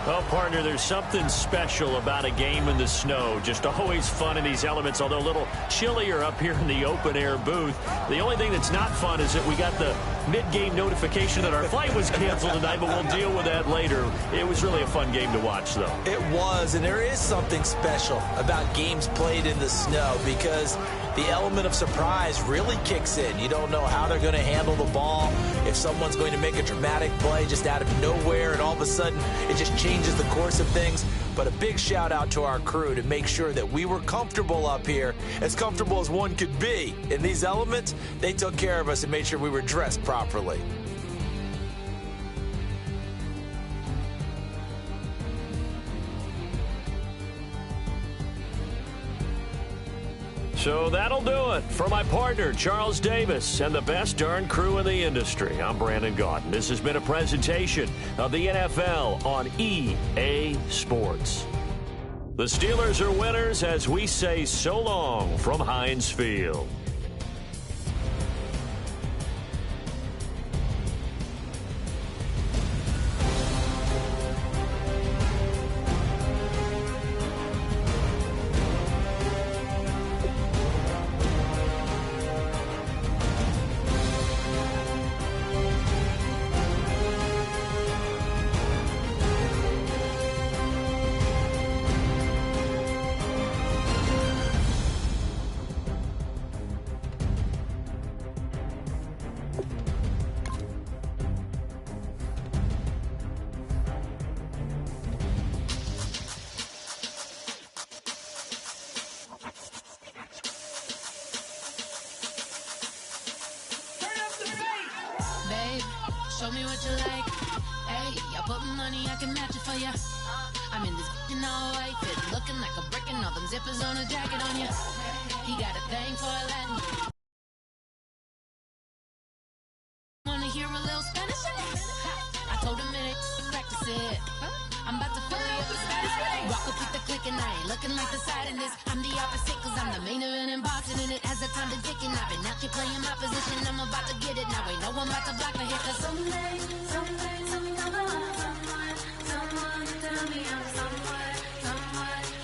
Well, partner, there's something special about a game in the snow. Just always fun in these elements, although a little chillier up here in the open-air booth. The only thing that's not fun is that we got the mid-game notification that our flight was canceled tonight, but we'll deal with that later. It was really a fun game to watch, though. It was, and there is something special about games played in the snow because the element of surprise really kicks in. You don't know how they're going to handle the ball, if someone's going to make a dramatic play just out of nowhere, and all of a sudden it just changes the course of things. But a big shout out to our crew to make sure that we were comfortable up here, as comfortable as one could be. In these elements, they took care of us and made sure we were dressed properly. So that'll do it for my partner, Charles Davis, and the best darn crew in the industry. I'm Brandon Gaudin. This has been a presentation of the NFL on EA Sports. The Steelers are winners as we say so long from Heinz Field. Show me what you like. Hey, I put money, I can match it for ya. I'm in this all white fit, looking like a brick and all them zippers on a jacket on ya. He got a thing for Latin. Wanna hear a little Spanish? I told him it ain't practice it. I'm about to fully up the status. Rock up with the click and I ain't looking like the side in this. I'm the opposite cause I'm the main event in boxing and it has a time to tick and I've been out here playing my position. I'm about to get it now. Ain't no one about to block the hit cause someday, I'm someone tell me I'm someone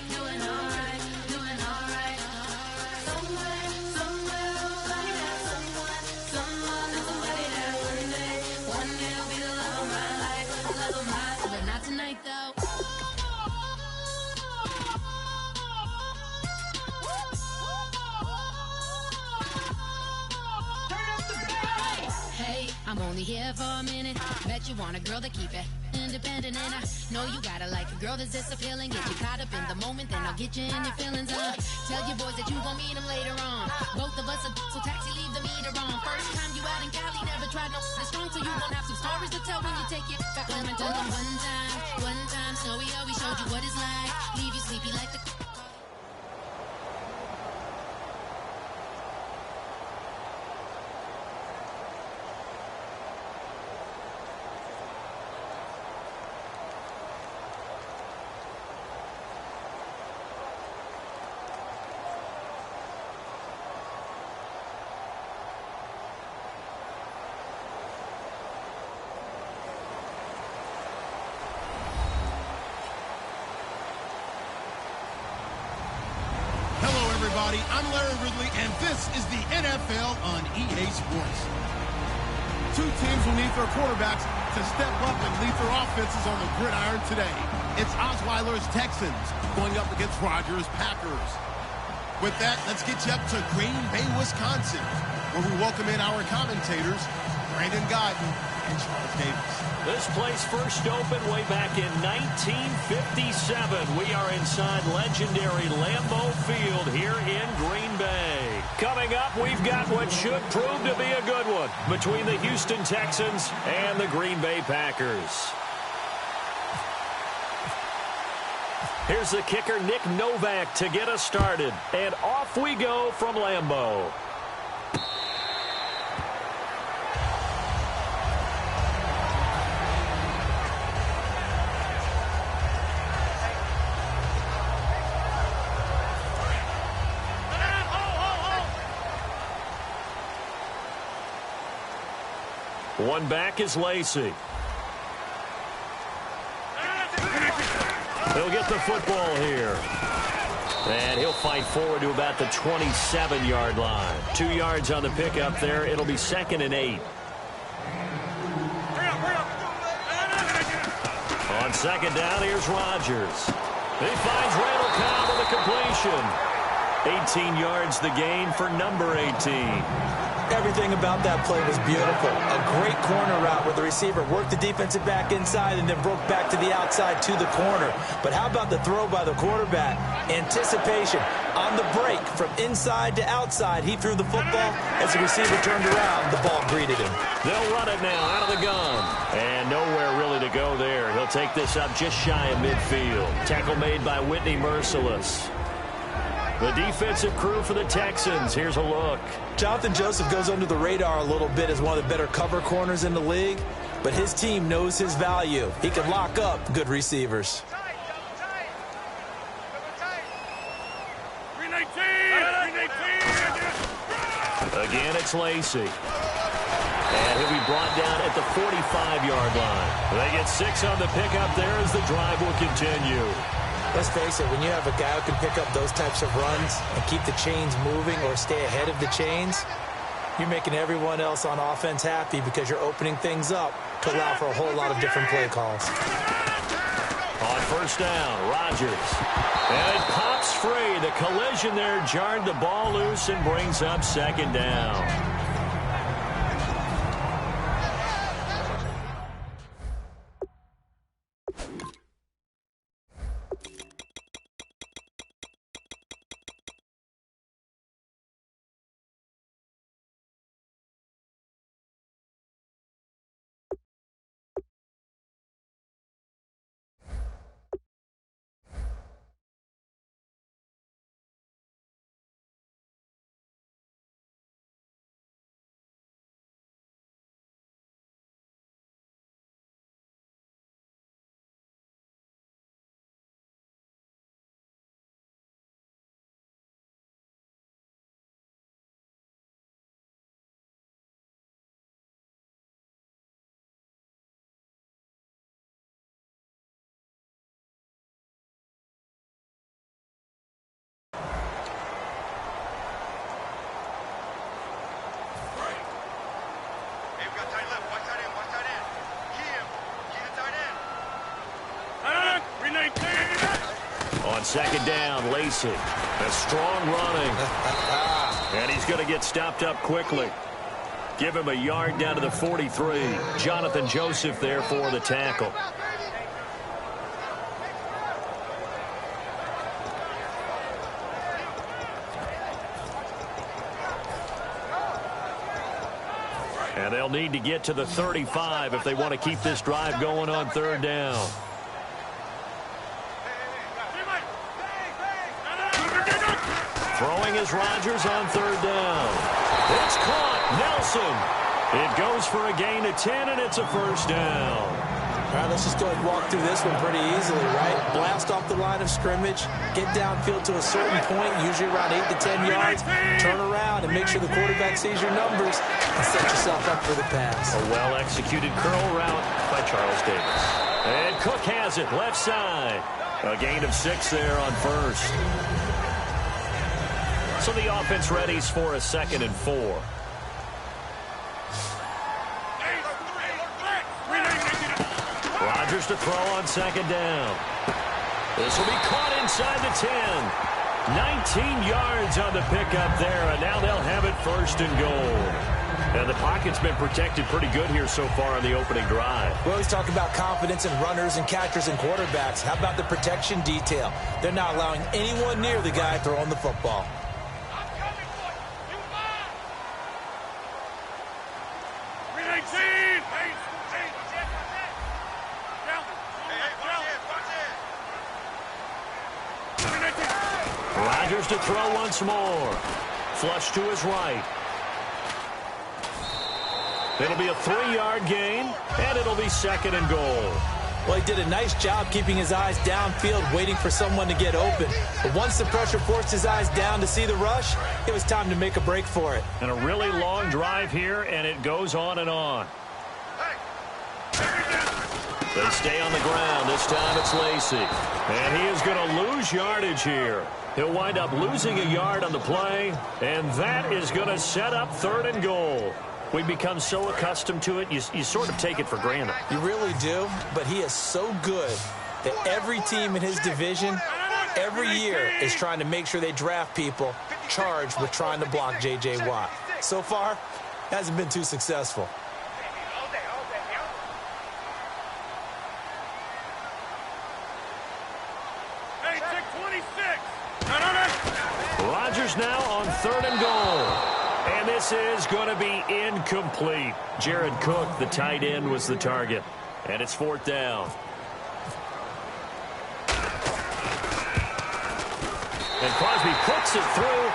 doing alright. Somewhere, somebody that one day will be the love of my life, but not tonight though. Hey, I'm only here for a minute. Bet you want a girl to keep it independent, and I know you gotta like a girl that's this appealing. Get you caught up in the moment, then I'll get you in your feelings. Tell your boys that you gon' meet them later on. Both of us are so taxi, leave the meter on. First time you out in Cali, never tried no this strong, so you gon' have some stories to tell when you take it back home and tell them one time, Snowy always showed you what it's like. Leave you sleepy like the everybody. I'm Larry Ridley, and this is the NFL on EA Sports. Two teams will need their quarterbacks to step up and lead their offenses on the gridiron today. It's Osweiler's Texans going up against Rodgers' Packers. With that, let's get you up to Green Bay, Wisconsin, where we welcome in our commentators, Brandon Godden and Charles Davis. This place first opened way back in 1957. We are inside legendary Lambeau Field here in Green Bay. Coming up, we've got what should prove to be a good one between the Houston Texans and the Green Bay Packers. Here's the kicker, Nick Novak, to get us started. And off we go from Lambeau. One back is Lacey. He'll get the football here. And he'll fight forward to about the 27-yard line. 2 yards on the pickup there. It'll be 2nd and 8. On 2nd down, here's Rodgers. He finds Randall Cobb with a completion. 18 yards the gain for number 18. Everything about that play was beautiful. A great corner route where the receiver worked the defensive back inside and then broke back to the outside to the corner. But how about the throw by the quarterback? Anticipation on the break from inside to outside. He threw the football. As the receiver turned around, the ball greeted him. They'll run it now out of the gun. And nowhere really to go there. He'll take this up just shy of midfield. Tackle made by Whitney Merciless. The defensive crew for the Texans. Here's a look. Jonathan Joseph goes under the radar a little bit as one of the better cover corners in the league, but his team knows his value. He can lock up good receivers. Again, it's Lacey. And he'll be brought down at the 45-yard line. They get 6 on the pickup there as the drive will continue. Let's face it, when you have a guy who can pick up those types of runs and keep the chains moving or stay ahead of the chains, you're making everyone else on offense happy because you're opening things up to allow for a whole lot of different play calls. On 1st down, Rodgers. And it pops free. The collision there jarred the ball loose and brings up 2nd down. On 2nd down, Lacey. A strong running. And he's going to get stopped up quickly. Give him a yard down to the 43. Jonathan Joseph there for the tackle. And they'll need to get to the 35 if they want to keep this drive going on 3rd down. Throwing is Rodgers on 3rd down. It's caught. Nelson. It goes for a gain of 10, and it's a 1st down. All right, let's just go ahead and walk through this one pretty easily, right? Blast off the line of scrimmage, get downfield to a certain point, usually around 8 to 10 yards, turn around and make sure the quarterback sees your numbers and set yourself up for the pass. A well-executed curl route by Charles Davis. And Cook has it, left side. A gain of 6 there on 1st. So the offense readies for a 2nd and 4. Rodgers to throw on 2nd down. This will be caught inside the 10. 19 yards on the pickup there, and now they'll have it 1st and goal. And the pocket's been protected pretty good here so far on the opening drive. We always talk about confidence in runners and catchers and quarterbacks. How about the protection detail? They're not allowing anyone near the guy throwing the football. Rodgers to throw once more. Flush to his right. It'll be a 3-yard gain, and it'll be 2nd and goal. Well, he did a nice job keeping his eyes downfield, waiting for someone to get open. But once the pressure forced his eyes down to see the rush, it was time to make a break for it. And a really long drive here, and it goes on and on. They stay on the ground. This time it's Lacy. And he is going to lose yardage here. He'll wind up losing a yard on the play, and that is going to set up 3rd and goal. We become so accustomed to it, you sort of take it for granted. You really do, but he is so good that every team in his division, every year, is trying to make sure they draft people charged with trying to block J.J. Watt. So far, hasn't been too successful. Rodgers now on 3rd and goal. And this is going to be incomplete. Jared Cook, the tight end, was the target. And it's 4th down. And Crosby puts it through.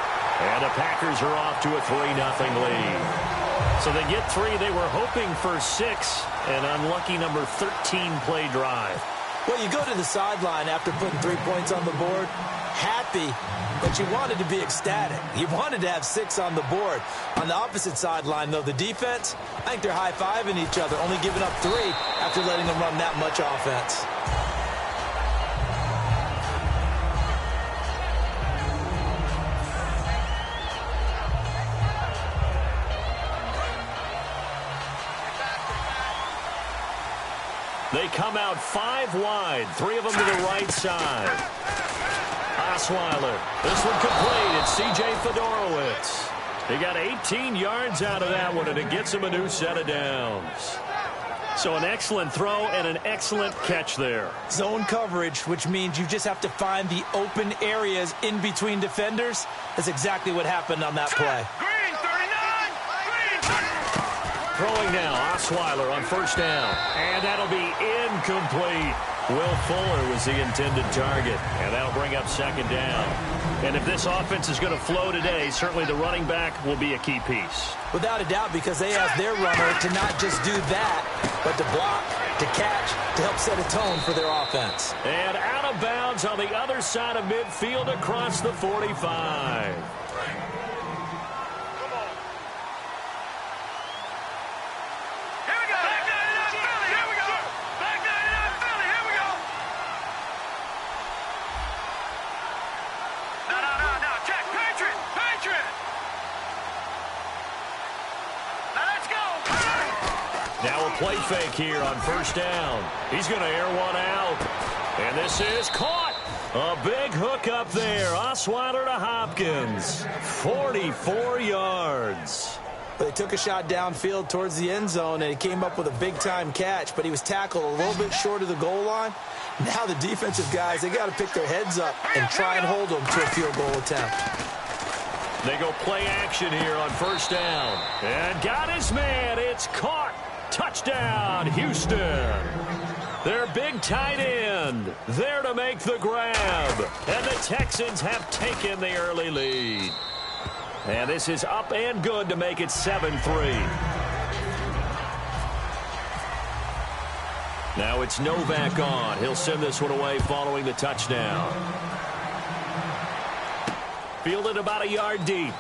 And the Packers are off to a 3-0 lead. So they get 3. They were hoping for 6. An unlucky number 13 play drive. Well, you go to the sideline after putting 3 points on the board, happy, but you wanted to be ecstatic. You wanted to have 6 on the board. On the opposite sideline, though, the defense, I think they're high-fiving each other, only giving up 3 after letting them run that much offense. They come out 5 wide, 3 of them to the right side. Osweiler, this one complete. It's C.J. Fedorowicz. He got 18 yards out of that one, and it gets him a new set of downs. So an excellent throw and an excellent catch there. Zone coverage, which means you just have to find the open areas in between defenders. That's exactly what happened on that play. Throwing now, Osweiler on 1st down. And that'll be incomplete. Will Fuller was the intended target. And that'll bring up 2nd down. And if this offense is going to flow today, certainly the running back will be a key piece. Without a doubt, because they asked their runner to not just do that, but to block, to catch, to help set a tone for their offense. And out of bounds on the other side of midfield across the 45. Now a play fake here on 1st down. He's going to air one out. And this is caught. A big hook up there. Osweiler to Hopkins. 44 yards. They took a shot downfield towards the end zone, and he came up with a big-time catch, but he was tackled a little bit short of the goal line. Now the defensive guys, they got to pick their heads up and try and hold them to a field goal attempt. They go play action here on 1st down. And got his man. It's caught. Touchdown, Houston. Their big tight end there to make the grab. And the Texans have taken the early lead. And this is up and good to make it 7-3. Now it's Novak on. He'll send this one away following the touchdown. Fielded about a yard deep.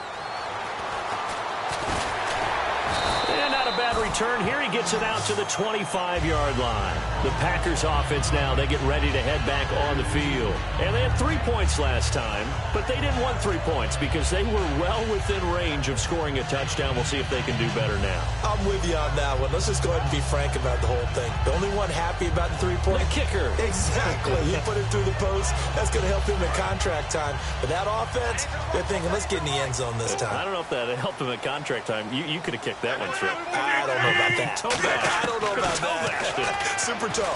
And not a bad return here. He gets it out to the 25-yard line. The Packers offense now, they get ready to head back on the field. And they had 3 points last time, but they didn't want 3 points because they were well within range of scoring a touchdown. We'll see if they can do better now. I'm with you on that one. Let's just go ahead and be frank about the whole thing. The only one happy about the 3-point? The kicker. Exactly. He put it through the post. That's going to help him in contract time. But that offense, they're thinking, let's get in the end zone this time. I don't know if that helped him at contract time. You could have kicked that one through. I don't know about that. I don't know about that. Super toe.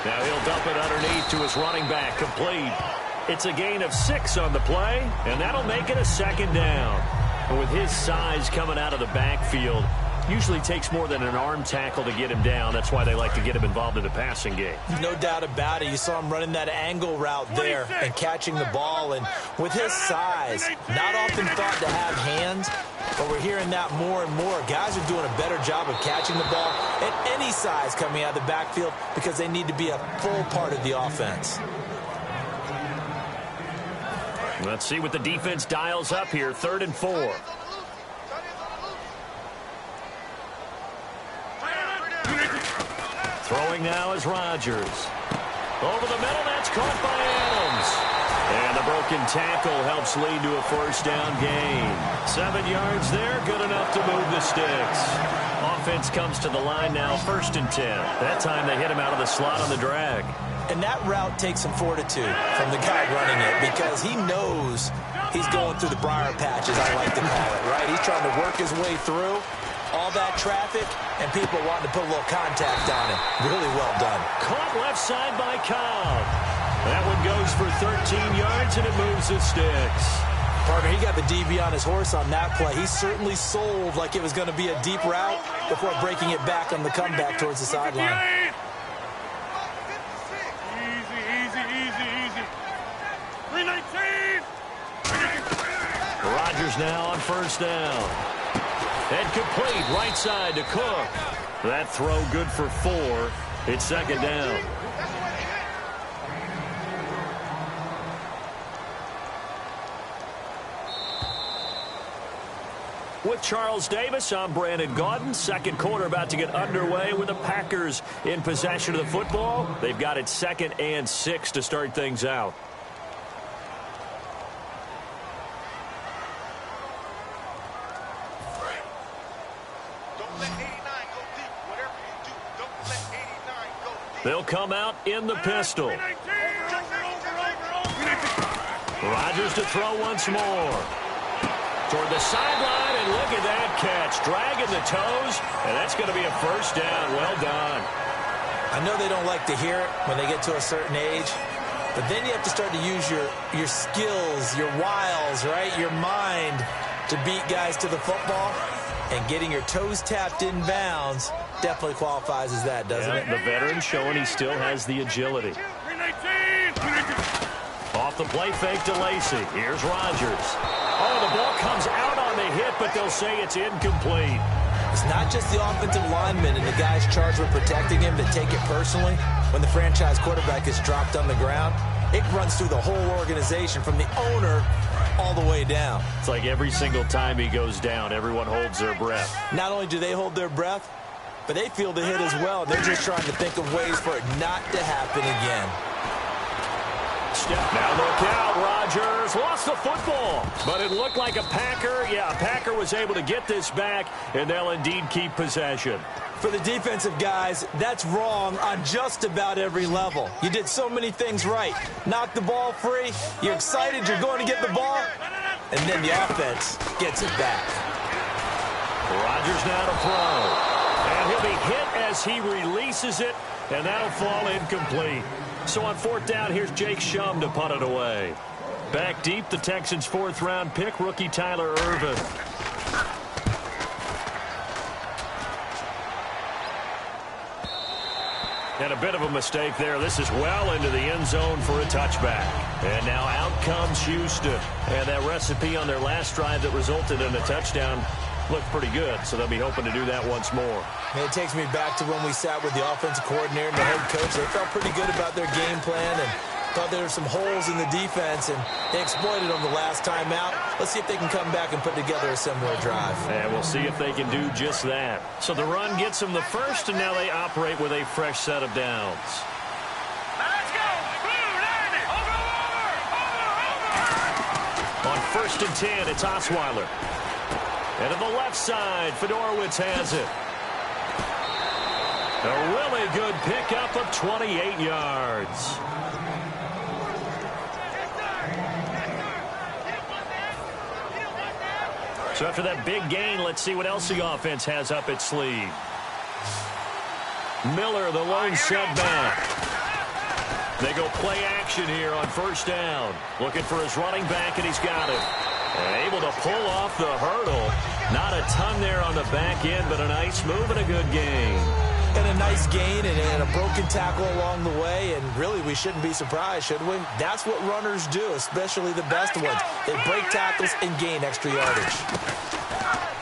Now he'll dump it underneath to his running back. Complete. It's a gain of 6 on the play, and that'll make it a 2nd down. And with his size coming out of the backfield, usually takes more than an arm tackle to get him down. That's why they like to get him involved in the passing game. No doubt about it. You saw him running that angle route there and catching the ball. And with his size, not often thought to have hands, but we're hearing that more and more. Guys are doing a better job of catching the ball at any size coming out of the backfield because they need to be a full part of the offense. Let's see what the defense dials up here. 3rd and 4. Throwing now is Rodgers. Over the middle, that's caught by Adams. And the broken tackle helps lead to a 1st down gain. 7 yards there, good enough to move the sticks. Offense comes to the line now, 1st and 10. That time they hit him out of the slot on the drag. And that route takes some fortitude from the guy running it because he knows he's going through the briar patch, as I like to call it, right? He's trying to work his way through all that traffic and people wanting to put a little contact on him. Really well done. Caught left side by Cobb. That one goes for 13 yards, and it moves the sticks. Partner, he got the DB on his horse on that play. He certainly sold like it was going to be a deep route before breaking it back on the comeback towards the sideline. Easy. 319. Rodgers now on 1st down. And complete, right side to Cook. That throw good for 4. It's 2nd down. With Charles Davis, I'm Brandon Gaudin. 2nd quarter about to get underway with the Packers in possession of the football. They've got it 2nd and 6 to start things out. They'll come out in the pistol. Rodgers to throw once more. Toward the sideline, and look at that catch. Dragging the toes, and that's going to be a 1st down. Well done. I know they don't like to hear it when they get to a certain age, but then you have to start to use your skills, your wiles, right, your mind to beat guys to the football. And getting your toes tapped in bounds definitely qualifies as that, doesn't it? The veteran showing he still has the agility. Off the play fake to Lacy. Here's Rodgers. Oh, the ball comes out on the hit, but they'll say it's incomplete. It's not just the offensive linemen and the guys charged with protecting him that take it personally. When the franchise quarterback is dropped on the ground, it runs through the whole organization from the owner all the way down. It's like every single time he goes down, everyone holds their breath. Not only do they hold their breath, but they feel the hit as well. They're just trying to think of ways for it not to happen again. Now look out, Rodgers lost the football, but it looked like a Packer. Yeah, a Packer was able to get this back, and they'll indeed keep possession. For the defensive guys, that's wrong on just about every level. You did so many things right. Knock the ball free, you're excited you're going to get the ball, and then the offense gets it back. Rodgers now to throw, and he'll be hit as he releases it, and that'll fall incomplete. So on 4th down, here's Jake Shum to punt it away. Back deep, the Texans' 4th-round pick, rookie Tyler Ervin. And a bit of a mistake there. This is well into the end zone for a touchback. And now out comes Houston. And that recipe on their last drive that resulted in a touchdown looked pretty good, so they'll be hoping to do that once more. And it takes me back to when we sat with the offensive coordinator and the head coach. They felt pretty good about their game plan, and Thought there were some holes in the defense, and they exploited them the last time out. Let's see if they can come back and put together a similar drive. And we'll see if they can do just that. So the run gets them the first, and now they operate with a fresh set of downs. Let's go! Over! On 1st and 10, it's Osweiler. And to the left side, Fedorowicz has it. A really good pickup of 28 yards. So after that big gain, let's see what else the offense has up its sleeve. Miller, the lone setback. They go play action here on 1st down. Looking for his running back, and he's got it. And able to pull off the hurdle. Not a ton there on the back end, but a nice move and a good gain. And a nice gain and a broken tackle along the way, and really we shouldn't be surprised, should we? That's what runners do, especially the best ones. They break tackles and gain extra yardage.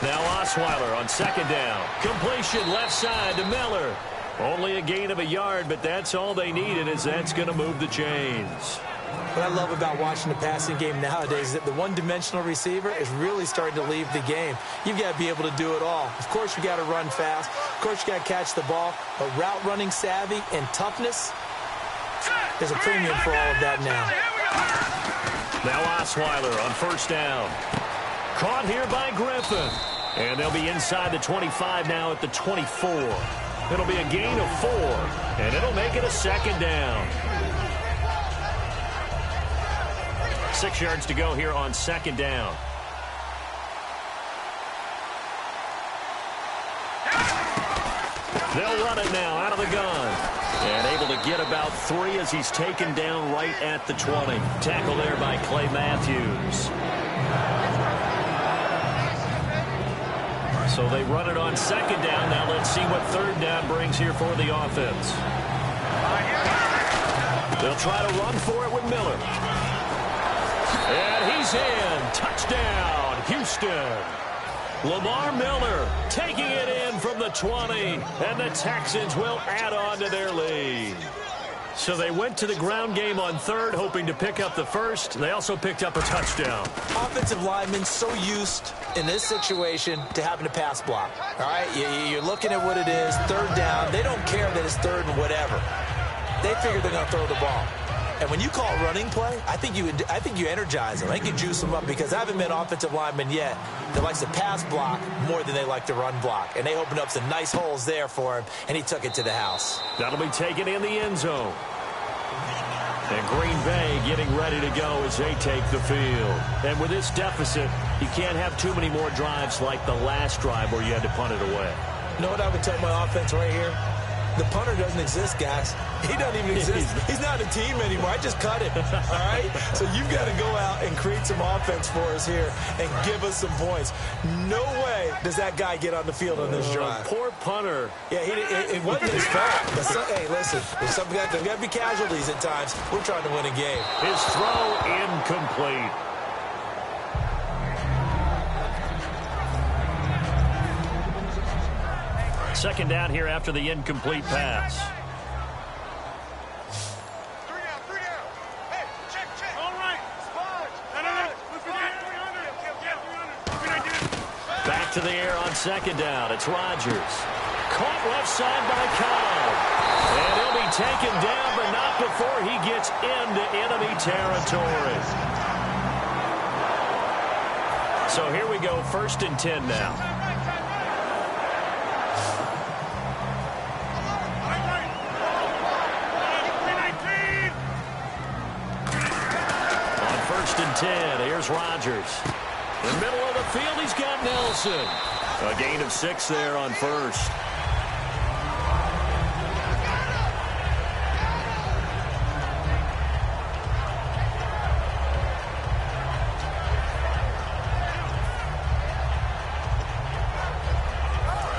Now Osweiler on 2nd down. Completion left side to Miller. Only a gain of a yard, but that's all they needed, as that's going to move the chains. What I love about watching the passing game nowadays is that the one-dimensional receiver is really starting to leave the game. You've got to be able to do it all. Of course, you got to run fast. Of course, you got to catch the ball. But route running savvy and toughness, there's a premium for all of that now. Now Osweiler on 1st down. Caught here by Griffin. And they'll be inside the 25 now at the 24. It'll be a gain of 4, and it'll make it a 2nd down. 6 yards to go here on 2nd down. They'll run it now out of the gun. And able to get about 3 as he's taken down right at the 20. Tackle there by Clay Matthews. So they run it on 2nd down. Now let's see what 3rd down brings here for the offense. They'll try to run for it with Miller. And he's in. Touchdown, Houston. Lamar Miller taking it in from the 20. And the Texans will add on to their lead. So they went to the ground game on 3rd, hoping to pick up the 1st. They also picked up a touchdown. Offensive linemen so used in this situation to having to pass block. All right, you're looking at what it is, 3rd down. They don't care that it's 3rd and whatever. They figure they're going to throw the ball. And when you call running play, I think you energize them. I think you juice them up, because I haven't met an offensive lineman yet that likes to pass block more than they like to run block. And they opened up some nice holes there for him, and he took it to the house. That'll be taken in the end zone. And Green Bay getting ready to go as they take the field. And with this deficit, you can't have too many more drives like the last drive where you had to punt it away. You know what I would tell my offense right here? The punter doesn't exist, guys. He doesn't even exist. He's not a team anymore. I just cut it. All right? So you've got to go out and create some offense for us here and give us some points. No way does that guy get on the field on this drive. Poor punter. Yeah, it wasn't his fault. But hey, listen, there's got to be casualties at times. We're trying to win a game. His throw incomplete. Second down here after the incomplete pass. Three down. Hey, check. All right. Spot. No. Back to the air on 2nd down. It's Rodgers. Caught left side by Cobb. And he'll be taken down, but not before he gets into enemy territory. So here we go, 1st and 10 now. On 1st and 10, here's Rodgers. In the middle of the field, he's got Nelson. A gain of 6 there on 1st.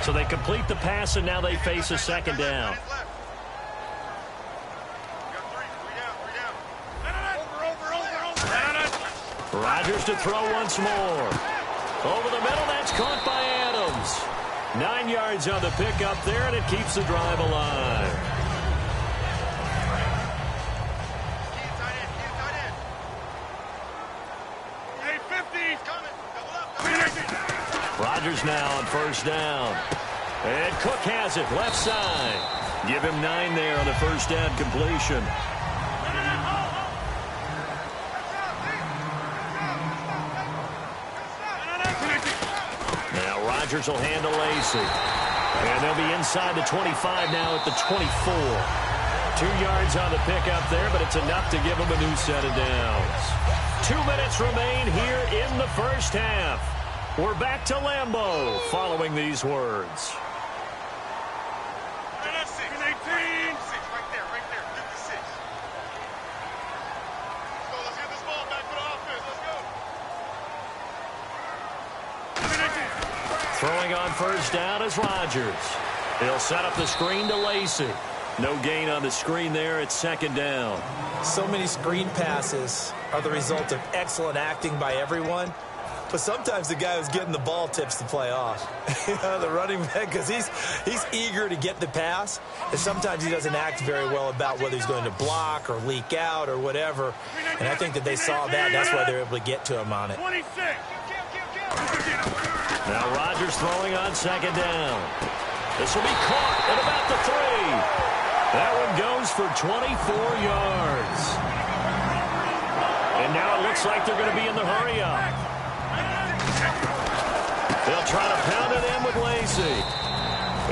So they complete the pass, and now they face a 2nd down. Rodgers to throw once more. Over the middle, that's caught by Adams. 9 yards on the pickup there, and it keeps the drive alive. Rodgers now on first down. And Cook has it, left side. Give him 9 there on the first down completion. Now Rodgers will hand to Lacey. And they'll be inside the 25 now at the 24. 2 yards on the pickup there, but it's enough to give them a new set of downs. 2 minutes remain here in the first half. We're back to Lambeau following these words. Throwing on first down is Rodgers. He'll set up the screen to Lacey. No gain on the screen there. It's second down. So many screen passes are the result of excellent acting by everyone. But sometimes the guy who's getting the ball tips the play off. The running back, because he's eager to get the pass. And sometimes he doesn't act very well about whether he's going to block or leak out or whatever. And I think that they saw that. That's why they're able to get to him on it. Now Rodgers throwing on second down. This will be caught at about the 3. That one goes for 24 yards. And now it looks like they're going to be in the hurry-up. They'll try to pound it in with Lacey.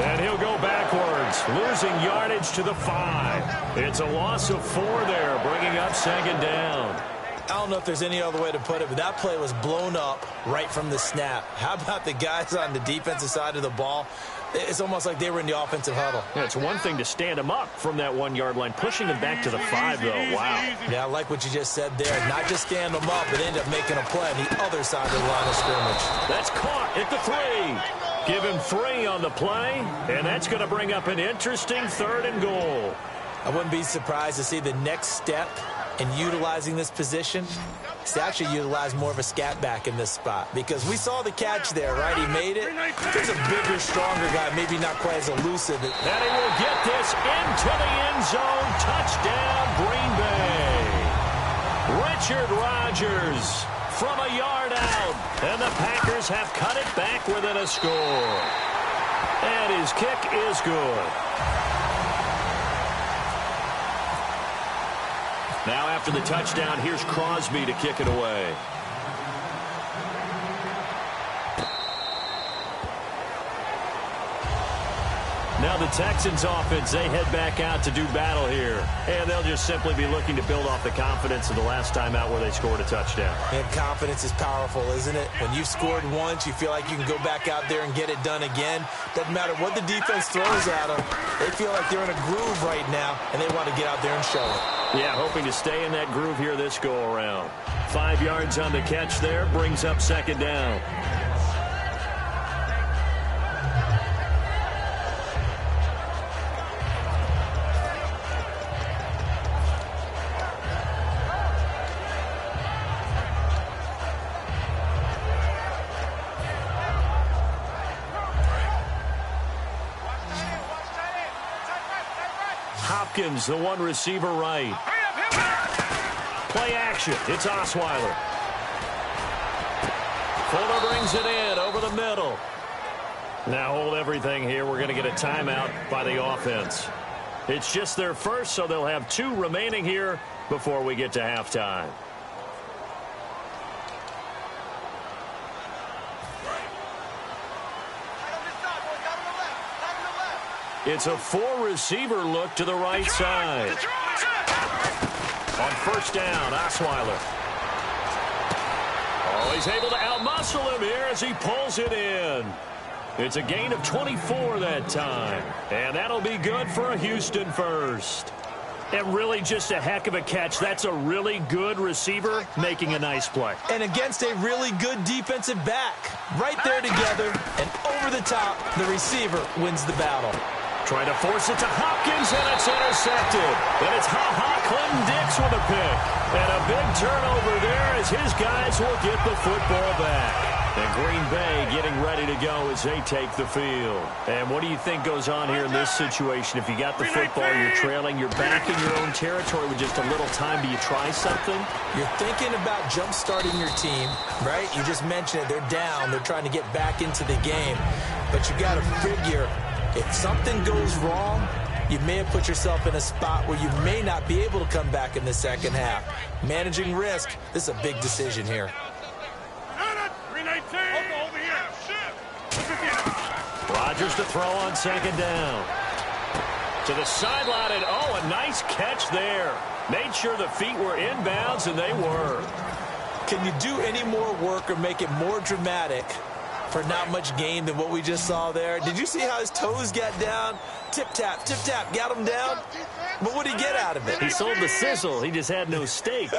And he'll go backwards, losing yardage to the 5. It's a loss of 4 there, bringing up second down. I don't know if there's any other way to put it, but that play was blown up right from the snap. How about the guys on the defensive side of the ball? It's almost like they were in the offensive huddle. Yeah, it's one thing to stand them up from that 1-yard line, pushing them back to the 5, though. Wow. Yeah, I like what you just said there. Not just stand them up, but end up making a play on the other side of the line of scrimmage. That's caught at the 3. Give him 3 on the play, and that's going to bring up an interesting 3rd and goal. I wouldn't be surprised to see the next step in utilizing this position is to actually utilize more of a scat back in this spot, because we saw the catch there, right? He made it. There's a bigger, stronger guy, maybe not quite as elusive. And he will get this into the end zone. Touchdown, Green Bay. Richard Rodgers from a yard out, and the Packers have cut it back within a score. And his kick is good. Now after the touchdown, here's Crosby to kick it away. Now the Texans offense, they head back out to do battle here. And they'll just simply be looking to build off the confidence of the last time out where they scored a touchdown. And confidence is powerful, isn't it? When you've scored once, you feel like you can go back out there and get it done again. Doesn't matter what the defense throws at them. They feel like they're in a groove right now, and they want to get out there and show it. Yeah, hoping to stay in that groove here this go-around. 5 yards on the catch there, brings up second down. Hopkins, the one receiver right. Play action. It's Osweiler. Fuller brings it in over the middle. Now hold everything here. We're going to get a timeout by the offense. It's just their first, so they'll have 2 remaining here before we get to halftime. It's a 4-receiver look to the right side. On first down, Osweiler. Oh, he's able to outmuscle him here as he pulls it in. It's a gain of 24 that time. And that'll be good for a Houston first. And really just a heck of a catch. That's a really good receiver making a nice play. And against a really good defensive back. Right there together and over the top, the receiver wins the battle. Trying to force it to Hopkins, and it's intercepted. And it's Clinton Dix with a pick. And a big turnover there as his guys will get the football back. And Green Bay getting ready to go as they take the field. And what do you think goes on here in this situation? If you got the football, you're trailing, you're back in your own territory with just a little time. Do you try something? You're thinking about jump-starting your team, right? You just mentioned it. They're down. They're trying to get back into the game. But you got to figure, if something goes wrong, you may have put yourself in a spot where you may not be able to come back in the second half. Managing risk, this is a big decision here. Rodgers to throw on second down. To the sideline, and oh, a nice catch there. Made sure the feet were inbounds, and they were. Can you do any more work or make it more dramatic for not much gain than what we just saw there? Did you see how his toes got down? Tip-tap, got him down. But what did he get out of it? He sold the sizzle. He just had no steak.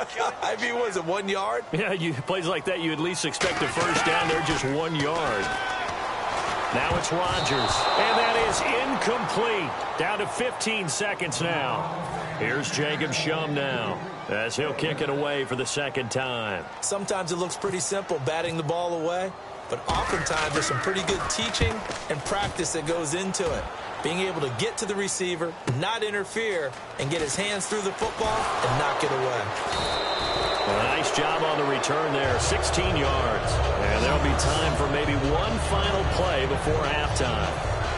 I mean, was it 1 yard? Yeah, plays like that, you at least expect a first down. They're just 1 yard. Now it's Rodgers, and that is incomplete. Down to 15 seconds now. Here's Jacob Shum now, as he'll kick it away for the second time. Sometimes it looks pretty simple, batting the ball away, but oftentimes there's some pretty good teaching and practice that goes into it. Being able to get to the receiver, not interfere, and get his hands through the football and knock it away. A nice job on the return there, 16 yards. And there'll be time for maybe one final play before halftime.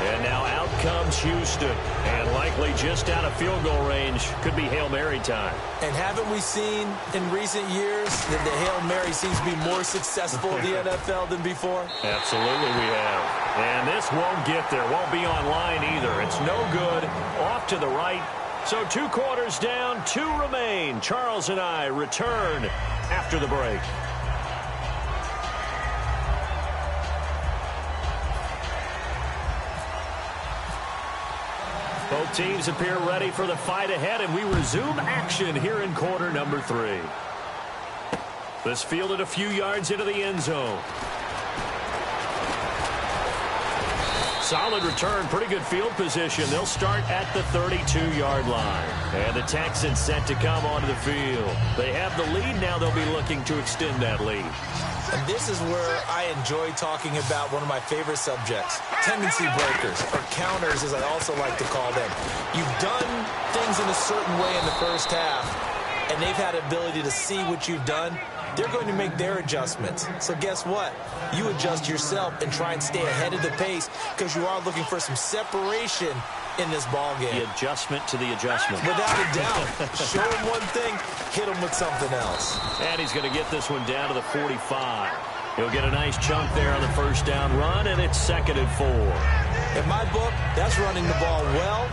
And now out comes Houston. And likely just out of field goal range. Could be Hail Mary time. And haven't we seen in recent years that the Hail Mary seems to be more successful in the NFL than before? Absolutely we have. And this won't get there. Won't be online either. It's no good. Off to the right. So 2 quarters down, 2 remain. Charles and I return after the break. Both teams appear ready for the fight ahead, and we resume action here in quarter number 3. This fielded a few yards into the end zone. Solid return, pretty good field position. They'll start at the 32-yard line. And the Texans set to come onto the field. They have the lead now. They'll be looking to extend that lead. And this is where I enjoy talking about one of my favorite subjects, tendency breakers, or counters as I also like to call them. You've done things in a certain way in the first half, and they've had the ability to see what you've done. They're going to make their adjustments. So guess what? You adjust yourself and try and stay ahead of the pace because you are looking for some separation in this ball game. The adjustment to the adjustment. Without a doubt. Show him one thing, hit him with something else. And he's going to get this one down to the 45. He'll get a nice chunk there on the first down run, and it's 2nd and 4. In my book, that's running the ball well,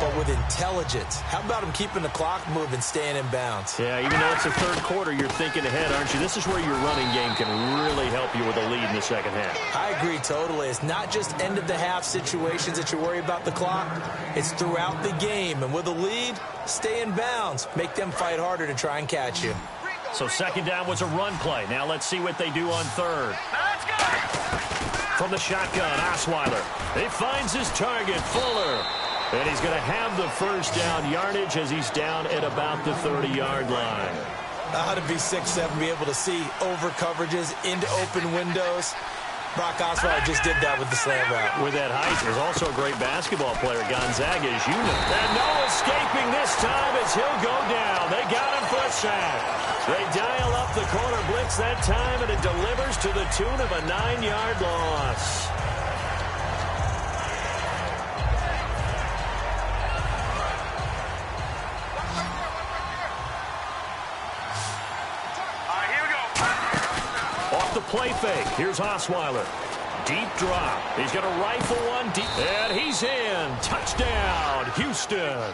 but with intelligence. How about him keeping the clock moving, staying in bounds? Yeah, even though it's the third quarter, you're thinking ahead, aren't you? This is where your running game can really help you with a lead in the second half. I agree totally. It's not just end-of-the-half situations that you worry about the clock. It's throughout the game. And with a lead, stay in bounds. Make them fight harder to try and catch you. So second down was a run play. Now let's see what they do on third. Let's go! From the shotgun, Osweiler. He finds his target, Fuller. And he's going to have the first down yardage as he's down at about the 30-yard line. How to be 6'7", be able to see over coverages into open windows. Brock Osweiler just did that with the slam route. With that height, he was also a great basketball player, Gonzaga, as you know. And no escaping this time as he'll go down. They got him for a sack. They dial up the corner blitz that time, and it delivers to the tune of a 9-yard loss. The play fake. Here's Osweiler. Deep drop. He's going to rifle one deep. And he's in. Touchdown, Houston.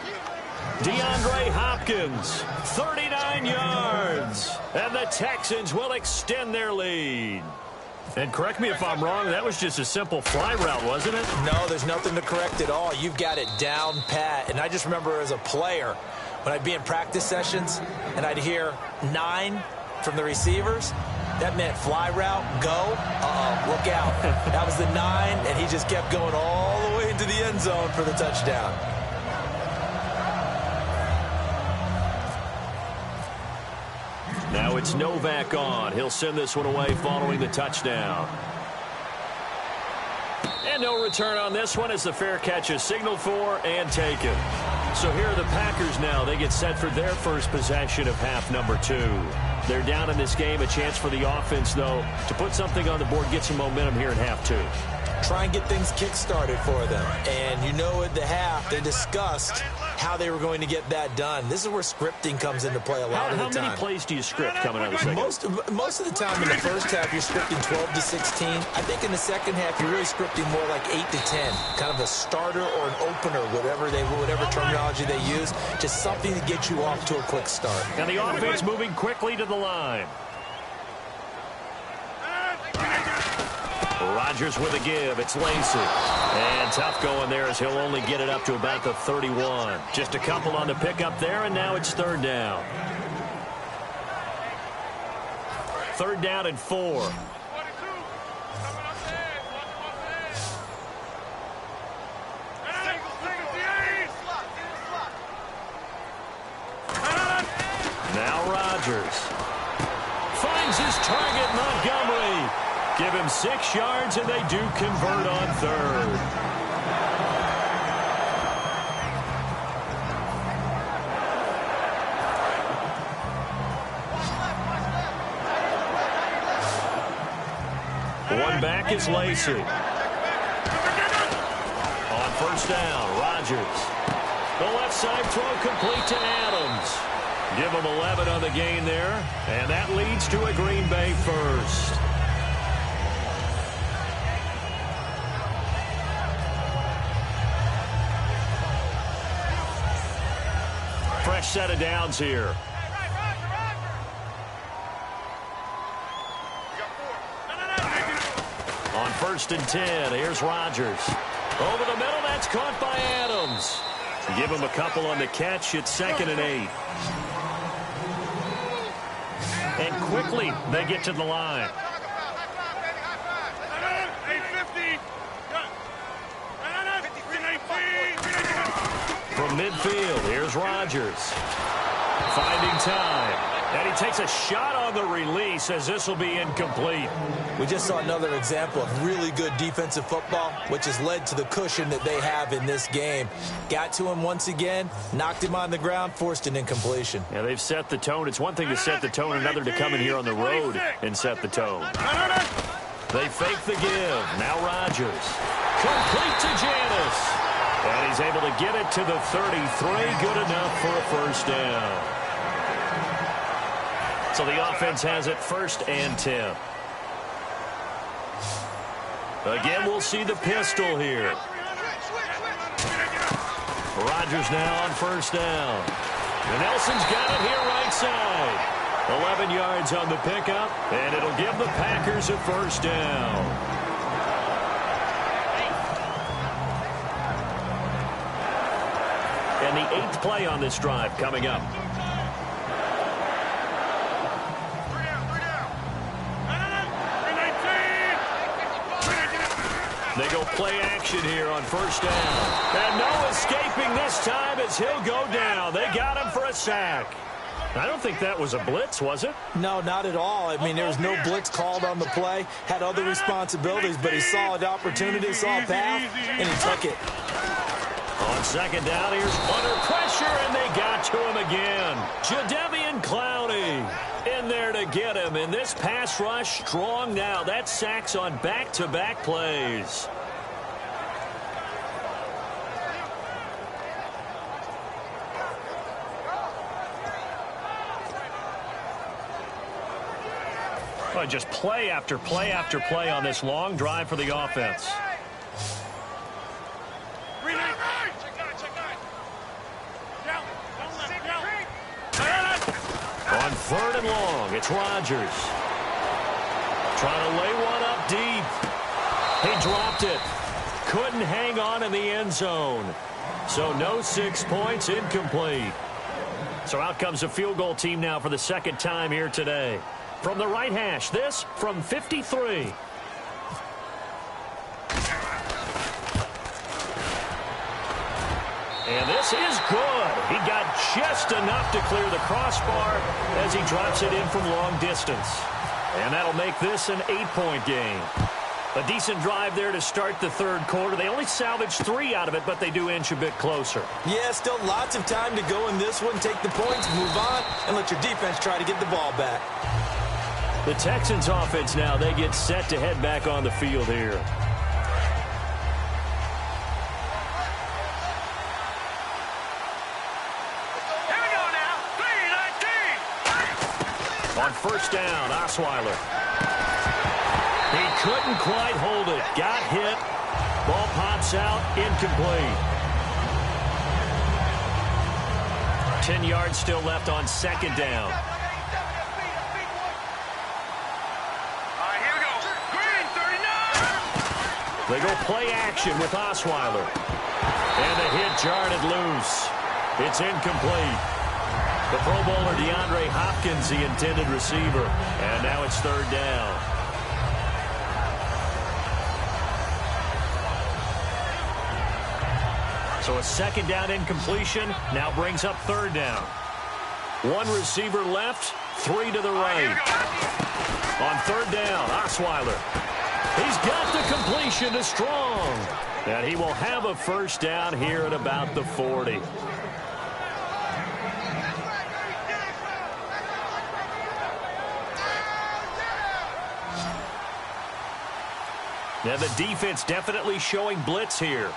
DeAndre Hopkins, 39 yards. And the Texans will extend their lead. And correct me if I'm wrong, that was just a simple fly route, wasn't it? No, there's nothing to correct at all. You've got it down pat. And I just remember as a player, when I'd be in practice sessions and I'd hear 9 from the receivers, that meant fly route, go, look out. That was the 9, and he just kept going all the way into the end zone for the touchdown. Now it's Novak on. He'll send this one away following the touchdown. And no return on this one as the fair catch is signaled for and taken. So here are the Packers now. They get set for their first possession of half number 2. They're down in this game. A chance for the offense, though, to put something on the board, get some momentum here in half 2. Try and get things kick-started for them. And you know at the half, they discussed how they were going to get that done. This is where scripting comes into play a lot of the time. How many plays do you script coming out of the second? Most of the time in the first half, you're scripting 12 to 16. I think in the second half, you're really scripting more like 8 to 10. Kind of a starter or an opener, whatever terminology they use. Just something to get you off to a quick start. And the offense moving quickly to the line. Rodgers with a give. It's Lacey. And tough going there as he'll only get it up to about the 31. Just a couple on the pickup there, and now it's third down. Third down and 4. Now Rodgers finds his target, Montgomery. Give him 6 yards, and they do convert on third. One back is Lacey. On first down, Rodgers. The left side throw complete to Adams. Give him 11 on the gain there, and that leads to a Green Bay first. Fresh set of downs here. On first and 10, here's Rodgers. Over the middle, that's caught by Adams. Give him a couple on the catch. It's 2nd and 8. And quickly, they get to the line. From midfield, here's Rodgers. Finding time. And he takes a shot on the release as this will be incomplete. We just saw another example of really good defensive football, which has led to the cushion that they have in this game. Got to him once again, knocked him on the ground, forced an incompletion. Yeah, they've set the tone. It's one thing to set the tone, another to come in here on the road and set the tone. They fake the give. Now Rodgers. Complete to Janis. And he's able to get it to the 33. Good enough for a first down. So the offense has it 1st and 10. Again, we'll see the pistol here. Rodgers now on first down. And Nelson's got it here right side. 11 yards on the pickup, and it'll give the Packers a first down. And the 8th play on this drive coming up. They go play action here on first down. And no escaping this time as he'll go down. They got him for a sack. I don't think that was a blitz, was it? No, not at all. I mean, there was no blitz called on the play. Had other responsibilities, but he saw an opportunity, saw a path, and he took it. On second down, here's under pressure, and they got to him again. Jadeveon Clowney in there to get him. And this pass rush strong now. That's sacks on back-to-back plays. Well, just play after play after play on this long drive for the offense. On third and long, it's Rodgers. Trying to lay one up deep. He dropped it. Couldn't hang on in the end zone. So no 6 points, incomplete. So out comes a field goal team now for the second time here today. From the right hash, this from 53. And this is good. He got just enough to clear the crossbar as he drops it in from long distance. And that'll make this an 8-point game. A decent drive there to start the third quarter. They only salvaged 3 out of it, but they do inch a bit closer. Yeah, still lots of time to go in this one. Take the points, move on, and let your defense try to get the ball back. The Texans offense now, they get set to head back on the field here. Here we go now. 3-19. On first down, Osweiler. He couldn't quite hold it. Got hit. Ball pops out. Incomplete. 10 yards still left on second down. All right, here we go. Green, 39. They go play action with Osweiler. And the hit jarred it loose. It's incomplete. The Pro Bowler DeAndre Hopkins, the intended receiver. And now it's third down. So a second down incompletion now brings up third down. 1 receiver left, 3 to the right. On third down, Osweiler. He's got the completion to Strong. And he will have a first down here at about the 40. Now the defense definitely showing blitz here.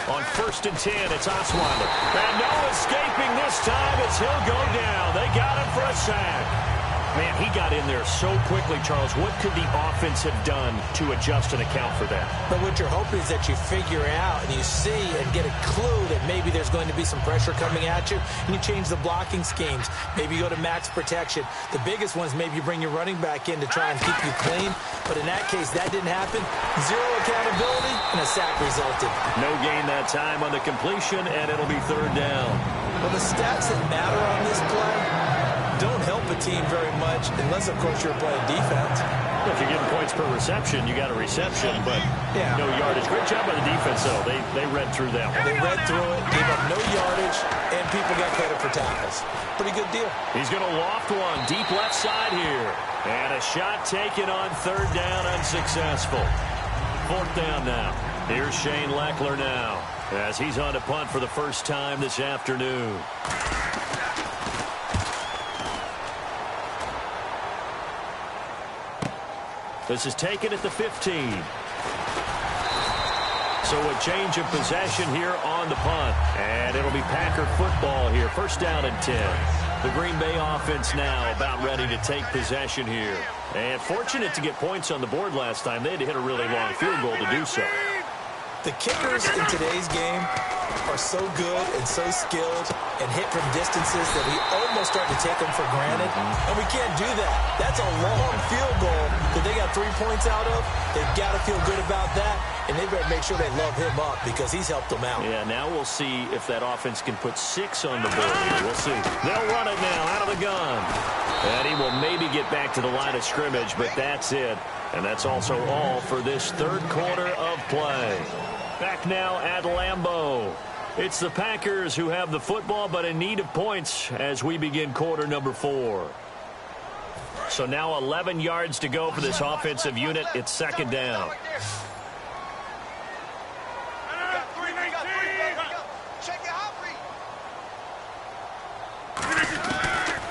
On first and 10, it's Osweiler. And no escaping this time as he'll go down. They got him for a sack. Man, he got in there so quickly, Charles. What could the offense have done to adjust and account for that? But what you're hoping is that you figure out and you see and get a clue that maybe there's going to be some pressure coming at you, and you change the blocking schemes. Maybe you go to max protection. The biggest one is maybe you bring your running back in to try and keep you clean. But in that case, that didn't happen. 0 accountability, and a sack resulted. No gain that time on the completion, and it'll be third down. Well, the stats that matter on this play don't help a team very much unless, of course, you're playing defense. If you're getting points per reception, you got a reception, but yeah, no yardage. Great job by the defense, though. They read through that one. They read through it, gave up no yardage, and people got credit for tackles. Pretty good deal. He's going to loft one deep left side here. And a shot taken on third down, unsuccessful. Fourth down now. Here's Shane Leckler now as he's on to punt for the first time this afternoon. This is taken at the 15. So a change of possession here on the punt. And it'll be Packer football here. First down and 10. The Green Bay offense now about ready to take possession here. And fortunate to get points on the board last time. They had to hit a really long field goal to do so. The kickers in today's game are so good and so skilled and hit from distances that we almost start to take them for granted. And we can't do that. That's a long field goal that they got 3 points out of. They've got to feel good about that. And they better make sure they love him up because he's helped them out. Yeah, now we'll see if that offense can put 6 on the board here. We'll see. They'll run it now out of the gun. And he will maybe get back to the line of scrimmage, but that's it. And that's also all for this third quarter of play. Back now at Lambeau. It's the Packers who have the football, but in need of points as we begin quarter number 4. So now 11 yards to go for this offensive unit. It's second down.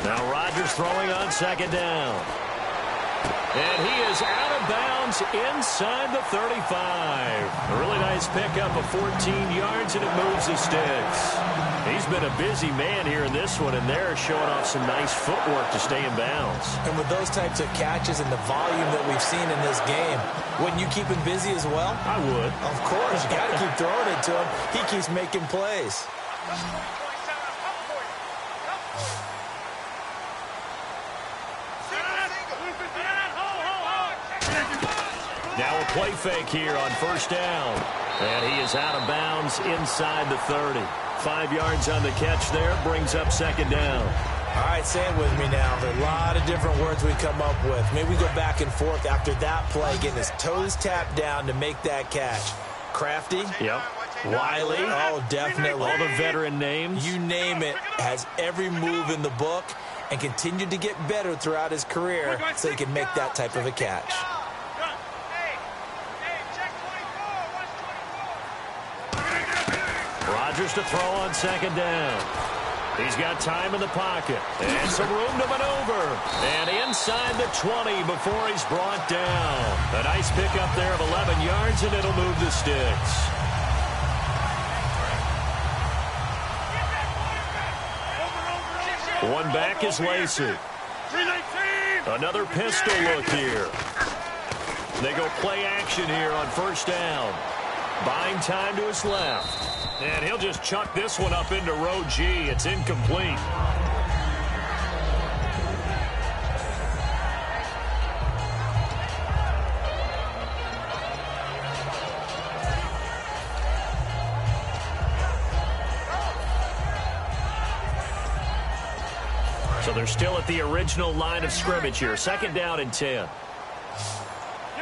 Now Rodgers throwing on second down. And he is out of bounds inside the 35. A really nice pickup of 14 yards, and it moves the sticks. He's been a busy man here in this one, and they're showing off some nice footwork to stay in bounds. And with those types of catches and the volume that we've seen in this game, wouldn't you keep him busy as well? I would. Of course. You got to keep throwing it to him. He keeps making plays. Now a play fake here on first down. And he is out of bounds inside the 30. 5 yards on the catch there. Brings up second down. All right, say it with me now. There are a lot of different words we come up with. Maybe we go back and forth after that play, getting his toes tapped down to make that catch. Crafty? Yep. Wiley. Oh, definitely. All the veteran names. You name it. Has every move in the book and continued to get better throughout his career so he can make that type of a catch. Rodgers to throw on second down. He's got time in the pocket and some room to maneuver. And inside the 20 before he's brought down. A nice pickup there of 11 yards, and it'll move the sticks. One back is Lacey. Another pistol look here. They go play action here on first down. Buying time to his left. And he'll just chuck this one up into row G. It's incomplete. So they're still at the original line of scrimmage here. Second down and 10.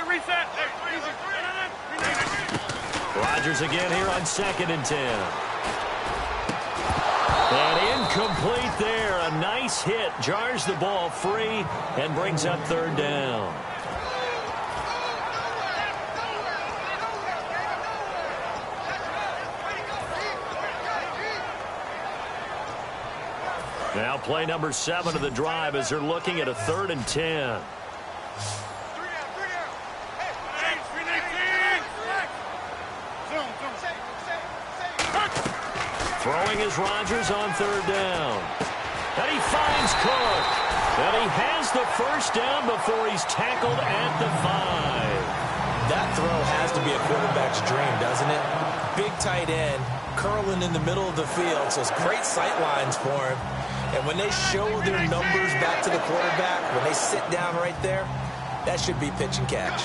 Reset. Rodgers again here on second and 10. And incomplete there. A nice hit. Jars the ball free and brings up third down. Now play number 7 of the drive as they're looking at a 3rd and 10. Throwing is Rodgers on third down. And he finds Cook. And he has the first down before he's tackled at the 5. That throw has to be a quarterback's dream, doesn't it? Big tight end, curling in the middle of the field, so it's great sight lines for him. And when they show their numbers back to the quarterback, when they sit down right there, that should be pitch and catch.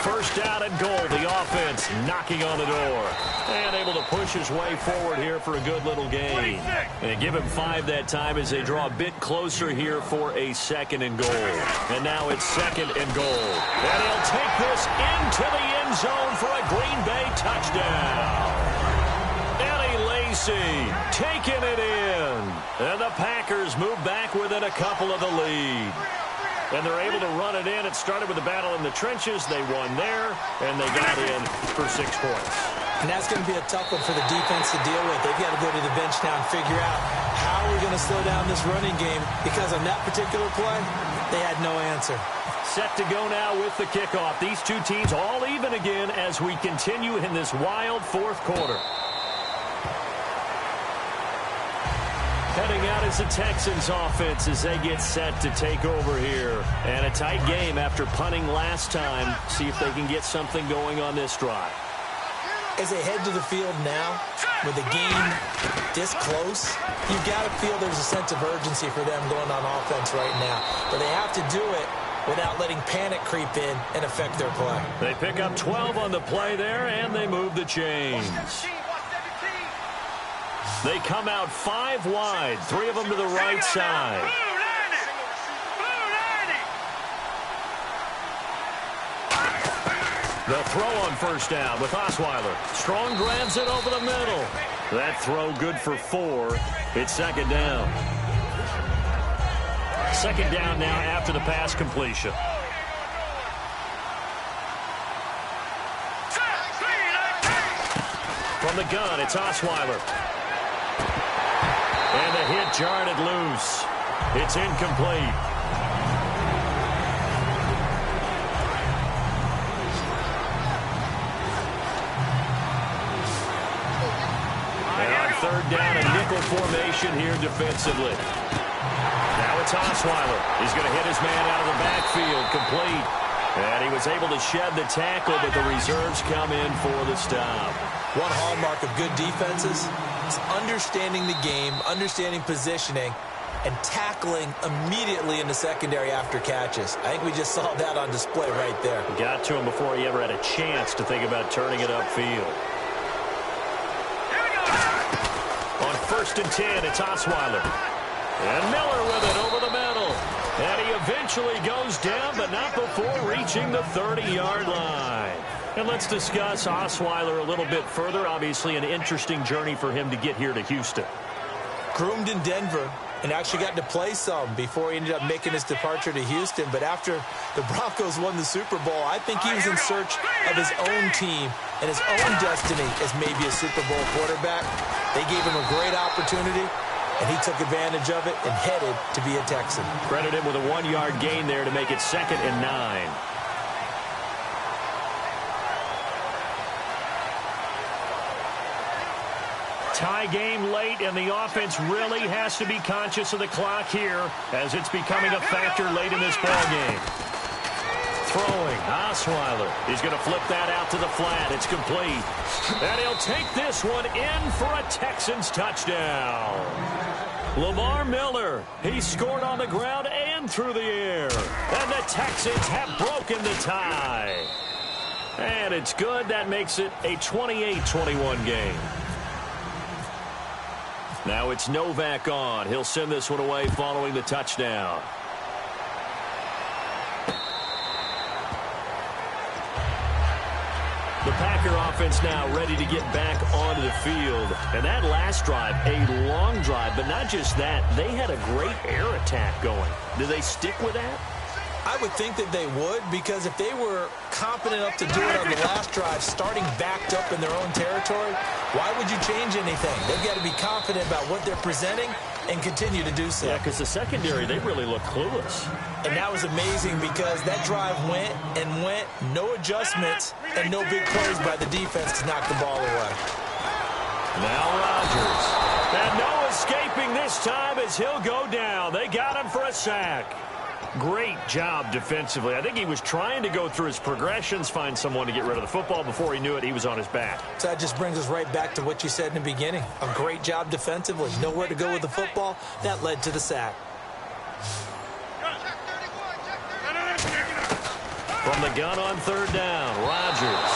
First down and goal. The offense knocking on the door. And able to push his way forward here for a good little gain. And give him 5 that time as they draw a bit closer here for a 2nd and goal. And now it's 2nd and goal. And he'll take this into the end zone for a Green Bay touchdown. Eddie Lacy taking it in. And the Packers move back within a couple of the lead. And they're able to run it in. It started with a battle in the trenches. They won there, and they got in for 6 points. And that's going to be a tough one for the defense to deal with. They've got to go to the bench now and figure out how we're going to slow down this running game, because on that particular play, they had no answer. Set to go now with the kickoff. These two teams all even again as we continue in this wild 4th quarter. Heading out is the Texans offense as they get set to take over here. And a tight game after punting last time. See if they can get something going on this drive. As they head to the field now, with the game this close, you've got to feel there's a sense of urgency for them going on offense right now. But they have to do it without letting panic creep in and affect their play. They pick up 12 on the play there, and they move the chains. They come out 5 wide, 3 of them to the right side. They'll throw on first down with Osweiler. Strong grabs it over the middle. That throw good for 4. It's 2nd down. 2nd down now after the pass completion. From the gun, it's Osweiler. And the hit jarred it loose. It's incomplete. And on 3rd down, a nickel formation here defensively. Now it's Osweiler. He's going to hit his man out of the backfield, complete. And he was able to shed the tackle, but the reserves come in for the stop. One hallmark of good defenses is understanding the game, understanding positioning, and tackling immediately in the secondary after catches. I think we just saw that on display right there. Got to him before he ever had a chance to think about turning it upfield. On 1st and 10, it's Osweiler. And Miller with it over the middle. And he eventually goes down, but not before reaching the 30-yard line. And let's discuss Osweiler a little bit further. Obviously, an interesting journey for him to get here to Houston. Groomed in Denver and actually got to play some before he ended up making his departure to Houston. But after the Broncos won the Super Bowl, I think he was in search of his own team and his own destiny as maybe a Super Bowl quarterback. They gave him a great opportunity, and he took advantage of it and headed to be a Texan. Credit him with a 1-yard gain there to make it 2nd and 9. Tie game late, and the offense really has to be conscious of the clock here as it's becoming a factor late in this ball game. Throwing, Osweiler. He's going to flip that out to the flat. It's complete. And he'll take this one in for a Texans touchdown. Lamar Miller, he scored on the ground and through the air. And the Texans have broken the tie. And it's good. That makes it a 28-21 game. Now it's Novak on. He'll send this one away following the touchdown. The Packer offense now ready to get back onto the field. And that last drive, a long drive, but not just that. They had a great air attack going. Do they stick with that? I would think that they would, because if they were competent enough to do it on the last drive, starting backed up in their own territory, why would you change anything? They've got to be confident about what they're presenting and continue to do so. Yeah, because the secondary, they really look clueless. And that was amazing because that drive went and went, no adjustments, and no big plays by the defense to knock the ball away. Now Rodgers. And no escaping this time as he'll go down. They got him for a sack. Great job defensively. I think he was trying to go through his progressions, find someone to get rid of the football. Before he knew it, he was on his back. So that just brings us right back to what you said in the beginning. A great job defensively. Nowhere to go with the football. That led to the sack. From the gun on 3rd down, Rodgers.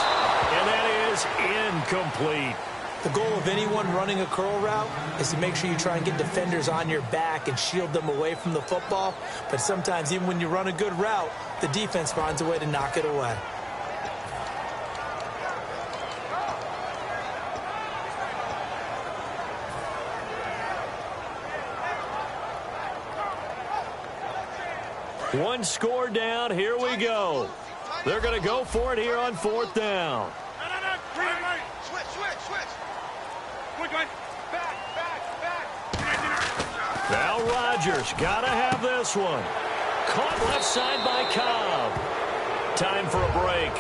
And that is incomplete. The goal of anyone running a curl route is to make sure you try and get defenders on your back and shield them away from the football. But sometimes even when you run a good route, the defense finds a way to knock it away. One score down. Here we go. They're going to go for it here on 4th down. Now Rodgers got to have this one. Caught left side by Cobb. Time for a break.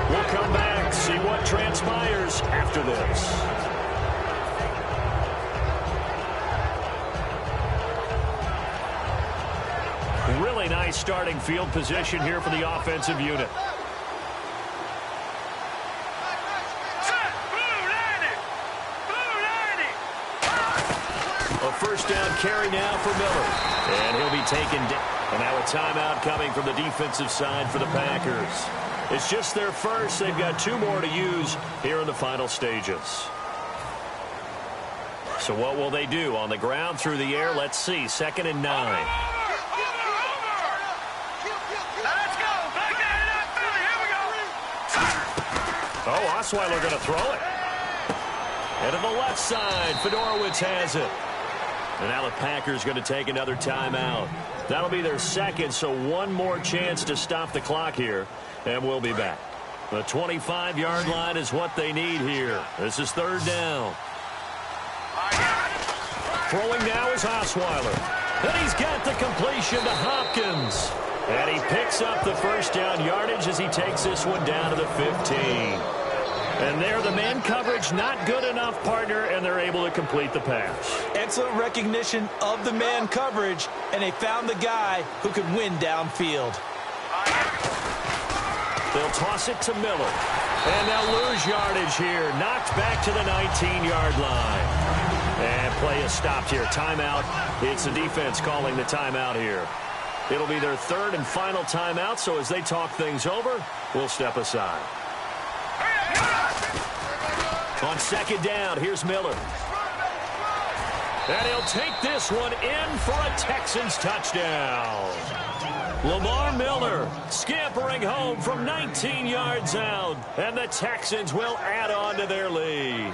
We'll come back, see what transpires after this. Really nice starting field position here for the offensive unit. A 1st down carry now for Miller. And he'll be taken down. And now a timeout coming from the defensive side for the Packers. It's just their first. They've got 2 more to use here in the final stages. So what will they do? On the ground, through the air, let's see. 2nd and 9. Oh, Osweiler going to throw it. And to the left side, Fedorowicz has it. And now the Packers going to take another timeout. That'll be their 2nd, so 1 more chance to stop the clock here. And we'll be back. The 25-yard line is what they need here. This is 3rd down. Throwing now is Osweiler. And he's got the completion to Hopkins. And he picks up the 1st down yardage as he takes this one down to the 15. And there, the man coverage not good enough, partner, and they're able to complete the pass. Excellent recognition of the man coverage, and they found the guy who could win downfield. They'll toss it to Miller. And they'll lose yardage here. Knocked back to the 19-yard line. And play is stopped here. Timeout. It's the defense calling the timeout here. It'll be their 3rd and final timeout, so as they talk things over, we'll step aside. On 2nd down, here's Miller. And he'll take this one in for a Texans touchdown. Lamar Miller scampering home from 19 yards out, and the Texans will add on to their lead.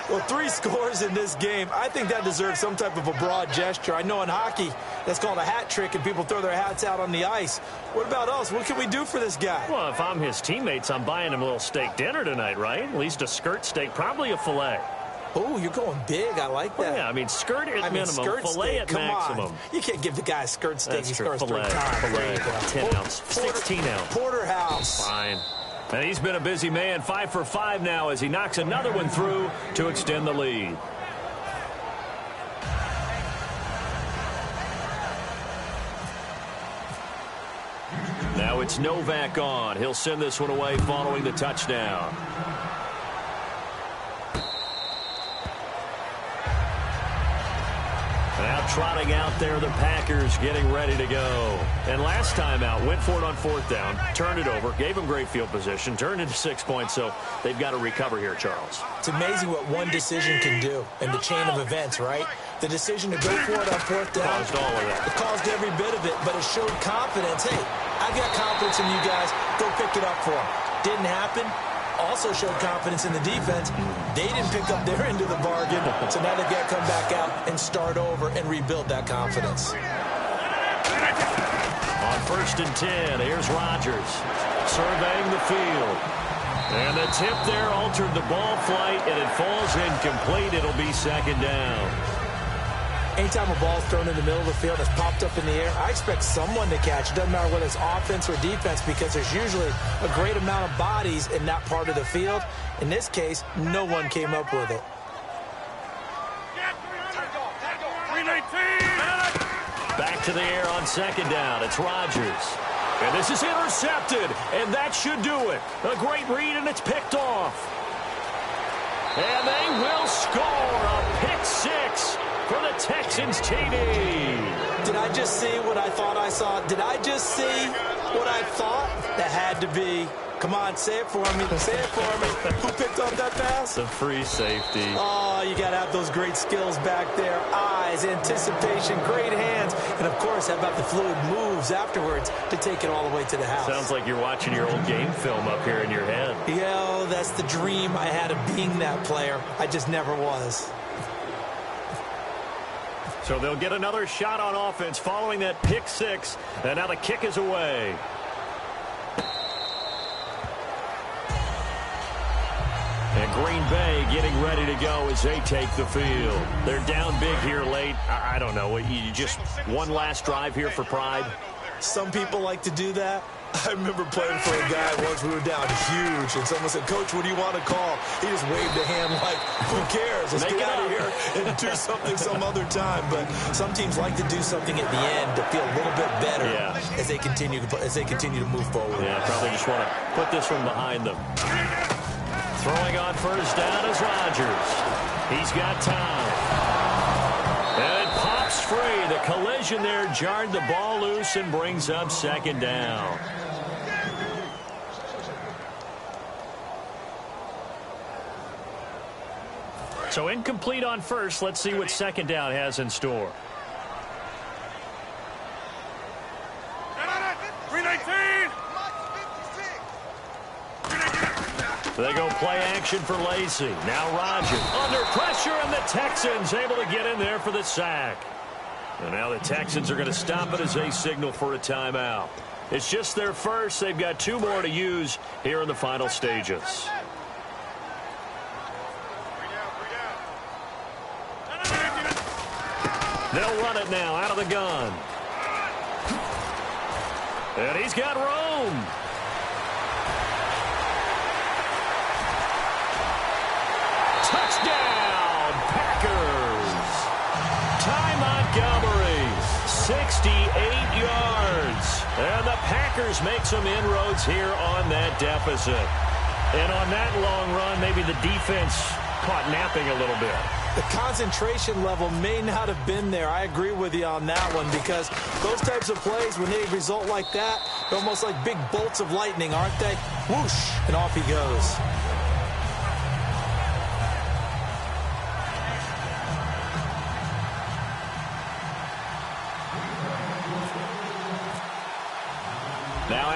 Well, 3 scores in this game. I think that deserves some type of a broad gesture. I know in hockey, that's called a hat trick, and people throw their hats out on the ice. What about us? What can we do for this guy? Well, if I'm his teammates, I'm buying him a little steak dinner tonight, right? At least a skirt steak, probably a filet. Oh, you're going big. I like that. Well, yeah, I mean, skirt at minimum, skirt filet steak. at Come maximum. On. You can't give the guy a skirt steak. That's He true. scores Filet, 3 times. filet, 10 ounce, 16 ounce. Porterhouse. Fine. And he's been a busy man, 5 for 5 now as he knocks another one through to extend the lead. Now it's Novak on. He'll send this one away following the touchdown. Now trotting out there, the Packers getting ready to go. And last time out, went for it on 4th down, turned it over, gave them great field position, turned into 6 points, so they've got to recover here, Charles. It's amazing what one decision can do in the chain of events, right? The decision to go for it on 4th down. Caused all of that. It caused every bit of it, but it showed confidence. Hey, I've got confidence in you guys. Go pick it up for them. Didn't happen. Also showed confidence in the defense. They didn't pick up their end of the bargain, so now they've got to come back out and start over and rebuild that confidence. On 1st and 10, here's Rodgers surveying the field. And the tip there altered the ball flight, and it falls incomplete. It'll be 2nd down. Anytime a ball is thrown in the middle of the field that's popped up in the air, I expect someone to catch. It doesn't matter whether it's offense or defense because there's usually a great amount of bodies in that part of the field. In this case, no one came up with it. Back to the air on 2nd down. It's Rodgers. And this is intercepted, and that should do it. A great read, and it's picked off. And they will score a pick 6 for the Texans TD. Did I just see what I thought I saw? Did I just see what I thought? That had to be. Come on, say it for me. Say it for me. Who picked up that pass? The free safety. Oh, you got to have those great skills back there. Eyes, anticipation, great hands. And, of course, how about the fluid moves afterwards to take it all the way to the house? Sounds like you're watching your old game film up here in your head. Yeah, that's the dream I had of being that player. I just never was. So they'll get another shot on offense following that pick 6. And now the kick is away. And Green Bay getting ready to go as they take the field. They're down big here late. I don't know. You just one last drive here for pride? Some people like to do that. I remember playing for a guy once. We were down huge, and someone said, "Coach, what do you want to call?" He just waved a hand like, "Who cares? Let's get out of here and do something some other time." But some teams like to do something at the end to feel a little bit better as they continue to move forward. Yeah, probably just want to put this one behind them. Throwing on 1st down is Rodgers. He's got time. And it pops free. The collision there jarred the ball loose and brings up 2nd down. So incomplete on 1st. Let's see what 2nd down has in store. 319. They go play action for Lacy. Now Rodgers under pressure, and the Texans able to get in there for the sack. And now the Texans are going to stop it as they signal for a timeout. It's just their first. They've got 2 more to use here in the final stages. They'll run it now out of the gun. And he's got room. Touchdown, Packers. Ty Montgomery, 68 yards. And the Packers make some inroads here on that deficit. And on that long run, maybe the defense caught napping a little bit. The concentration level may not have been there. I agree with you on that one because those types of plays, when they result like that, they're almost like big bolts of lightning, aren't they? Whoosh, and off he goes.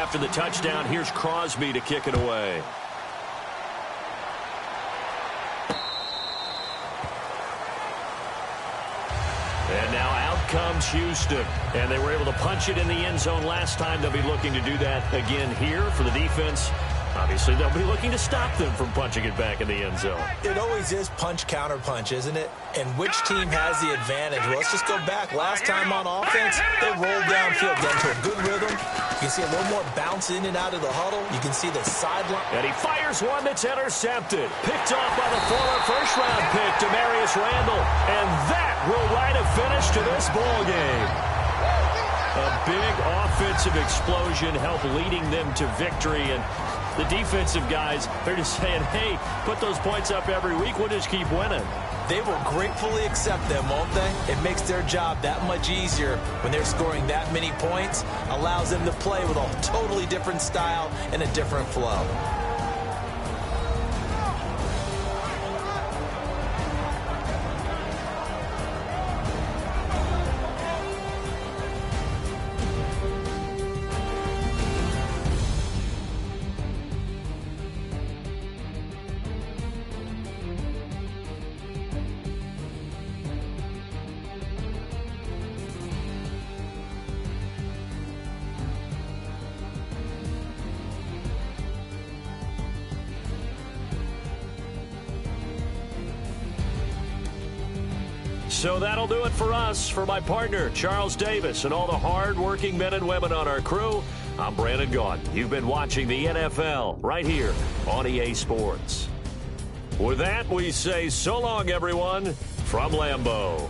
after the touchdown. Here's Crosby to kick it away. And now out comes Houston. And they were able to punch it in the end zone last time. They'll be looking to do that again here for the defense. Obviously, they'll be looking to stop them from punching it back in the end zone. It always is punch, counter punch, isn't it? And which team has the advantage? Well, let's just go back. Last time on offense, they rolled downfield, got into a good rhythm. You can see a little more bounce in and out of the huddle. You can see the sideline. And he fires one that's intercepted. Picked off by the former first-round pick, Demarius Randall. And that will write a finish to this ball game. A big offensive explosion helped leading them to victory. And the defensive guys, they're just saying, hey, put those points up every week. We'll just keep winning. They will gratefully accept them, won't they? It makes their job that much easier when they're scoring that many points. Allows them to play with a totally different style and a different flow. So that'll do it for us. For my partner, Charles Davis, and all the hard-working men and women on our crew, I'm Brandon Gaudin. You've been watching the NFL right here on EA Sports. With that, we say so long, everyone, from Lambeau.